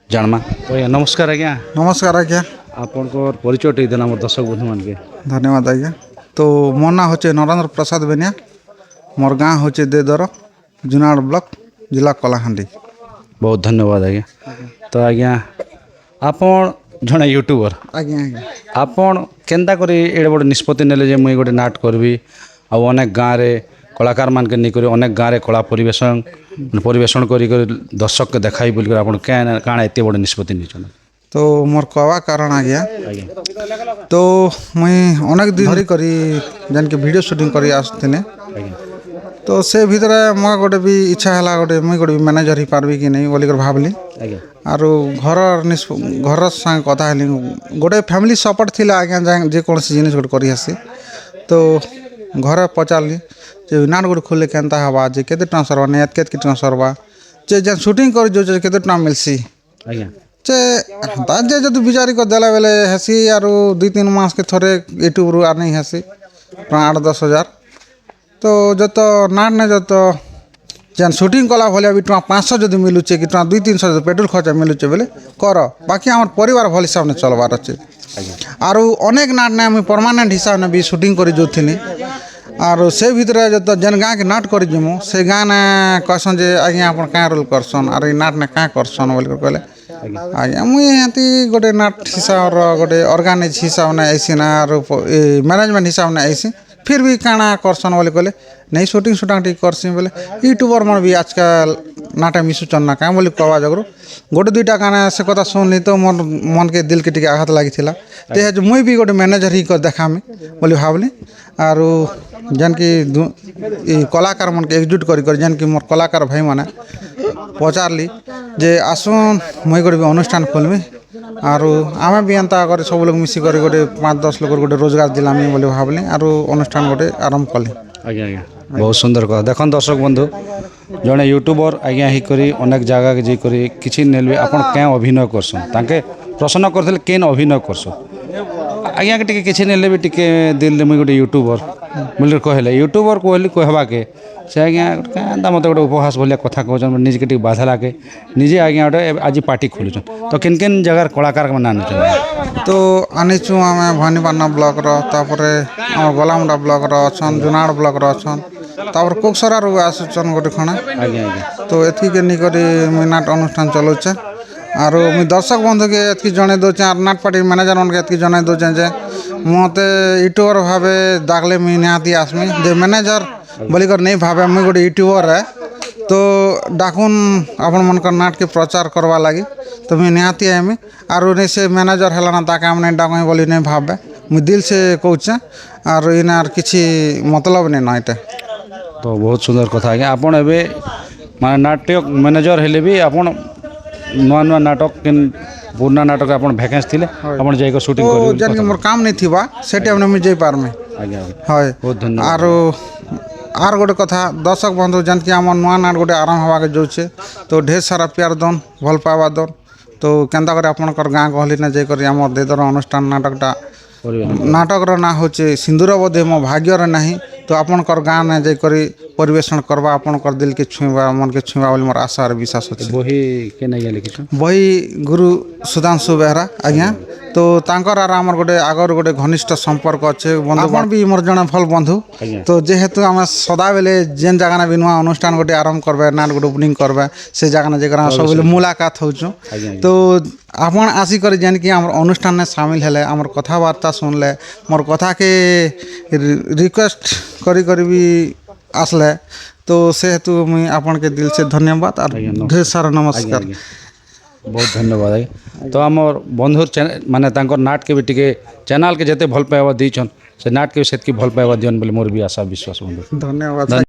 जानमा। तो नमस्कार आज्ञा। नमस्कार आज्ञा। आपनकर परिचय टिके देना मोर दर्शक बंधु मान के। धन्यवाद आज्ञा। तो मोर ना होचे नरेंद्र प्रसाद बेनिया, मोर गाँ होचे देदर जुनागढ़ ब्लॉक जिला कलाहांडी। बहुत धन्यवाद आज्ञा। तो आज्ञा आपण जड़े यूट्यूबर आज्ञा आज्ञा आपण केन्ता करी एडे बड़ निष्पत्ति नेले जे मुई गोटे नाट करबी आ अनेक गाँव रे कलाकार मान के नहीं करी अनेक गाँव रे कला परिवेशन करी दर्शक के देखाई बोल कर आपण काଣା एते बड़ निष्पत्ति निछन। तो मोर कहवा कारण आज्ञा तो मुई अनेक दिन धरी करी जान के वीडियो शूटिंग करी आसथिने तो से भीतर मोर गोटे भी इच्छा है गोटे मुई गोटे मैनेजर ही पार्बी कि नहीं बोलिकर भावली आर घर संग कथा हली गोटे फैमिली सपोर्ट थी आज्ञा जेकोसी जिनिस गोटे करी आसी तो घर पचारली जे नाट गोटे खोले केन्ता हवा जे केते टका सरवा नहीं केत टका सरवा जे जेन शूटिंग कर जो केते टका मिलसी जे जदि विचारी कर देला बेले हेसी आर 2-3 मास के थोड़े यूट्यूब रू आर नहीं हेसी 8-10 हज़ार तो जत नाट ने जत जेन शूटिंग कला भलिया भी टका 500 जदि मिलुचे कि टका 200-300 पेट्रोल खर्चा मिलुचे बेले कर बाकी आम परिवार भल हिसाब ने चलबार अच्छे। आर अनेक नाट ने मुझे परमानेंट हिसाब ने भी शूटिंग कर जोनी आर से भितर जो जेन गाँ के नाट कर जिमु से गाँ ने कहसन जे आज्ञा आप क्या रोल करसन आर नाट ने क्या करसन बोल कहले आज्ञा मुझे गोटे नाट हिसाब गोटे ऑर्गेनाइज हिसाब ने ऐसी ना आर मैनेजमेंट हिसाब ने ऐसी फिर भी काଣା करसन बोले कहले नहीं शूटिंग ठीक करसी बोले यूट्यूबर मन भी आजकल नाटे मिसुचन ना क्या बोली कहवा जगरू गोटे 2टा गाना से कथा सुनली तो मोर मन के दिल के टिके आघात लगी ते मुई भी गोटे मैनेजर ही कर देखामी बोली भावली आर जेन कि कलाकार मन के एकजुट कर जेन कि मोर कलाकार भाई माने पचारली जे आसुन मुई गोटे अनुष्ठान खोलमी आर आमे भी एंता कर सब लोग मिसी कर गोटे 5-10 लोग गोटे रोजगार दिलामी बोली भावली आर अनुष्ठान गोटे आरंभ कली। आज्ञा आज्ञा बहुत सुंदर कथा देखन दर्शक बंधु जड़े यूट्यूबर आज्ञा ही करी अनेक जगह के जी किसी नेल आपन क्या अभिनय करसन ताके प्रश्न करथिले केन अभिनय करसन आज्ञा के टिके किसी नेले भी टिके दिल मुई गोटे यूट्यूबर बोल कहले यूट्यूबर कहली कहवा के से आज्ञा क्या मत गोटे उपहास भाया कथा कहन निजे के बाधा लागे निजे आज्ञा गोटे आज पार्टी खोलुन तो केन केन जगार कलाकार मैंने आनुन तो आनीचु आम भवानीपाटना ब्लॉक तापर आम गलामुंडा ब्लॉक अच्छन जुनागढ़ ब्लॉक अच्छन तापर कोकसरा रू आसुचन गोटे खणा आज्ञा आज्ञा तो एथी के निकरी मुई नाट अनुष्ठान चलाउचे आर मुई दर्शक बंधु के एतकी जणे दौचे आर नाट पार्टी मैनेजर मन के एतकी जणे दौचे जे मते यूट्यूबर भावे दागले मुई निहाती आसमी जे मैनेजर बोलिकर नहीं भावे मुई गोटे यूट्यूबर है तो डाकुन आपण मनकर नाट के प्रचार करवा लगी तो मुई निहाती आमी आर नहीं से मैनेजर है ना ताके हम नहीं डाक बोली नहीं भावे मुई दिल से कहचे आर इनार किसी मतलब नहीं ना इटा। तो बहुत सुंदर कथा आज्ञा आपण एबे माने नाट्य मैनेजर हेले भी आपण नुआ नुआ नाटक केन पुराना नाटक आपण वैकेंसी थिले आपण जाई शूटिंग तो जन के मोर काम नहीं थिबा सेटे हमने मुझे पार में आज्ञा हाय बहुत धन्यवाद। आर गोटे कथा दर्शक बंधु जन कि आम नुआ नाट गोटे आरंभ हवा के जाऊे तो ढेर सारा प्यार दन भल पावा दन तो केन्ता करे आपनकर गाँ गहली ने जाकर आम देदर अनुष्ठान नाटकटा नाटक ना होचे सिंदूर बोधे मो भाग्यर नहीं तो आपनकर गाँ ने जाकर परिवेशन करवा आपनकर दिल के छुईवा मन के छुईवा बोली मोर आशा और विश्वास होचे। बही के नहीं लिखिछ बही गुरु सुधांशु बेहरा आज्ञा तो तांकर आर आमर गोटे आगर गोटे घनिष्ठ संपर्क अच्छे बंधु भी मोर जड़े भल बंधु तो जेहेतु आम सदा बेले जेन जगह भी नुआ अनुष्ठान गोटे आरंभ करबे नाट गोटे ओपनिंग करबे से जगह जगह सब बेले मुलाकात होचु तो आपण आसिक जेन कि आम अनुष्ठान में सामिल हेले आमर कथबार्ता सुनले मोर कथा के रिक्वेस्ट करी भी आसले तो से हेतु मुई आपन के दिल से धन्यवाद और ढेर सारा नमस्कार। बहुत धन्यवाद आज्ञा। तो आमर बंधुर माने तांकर नाट के भी टिके चैनल के जते भल पाइबा दीछन से नाट के भी सेतकी भल पाइबा दियन बोले मोर भी आशा विश्वास बंधु। धन्यवाद।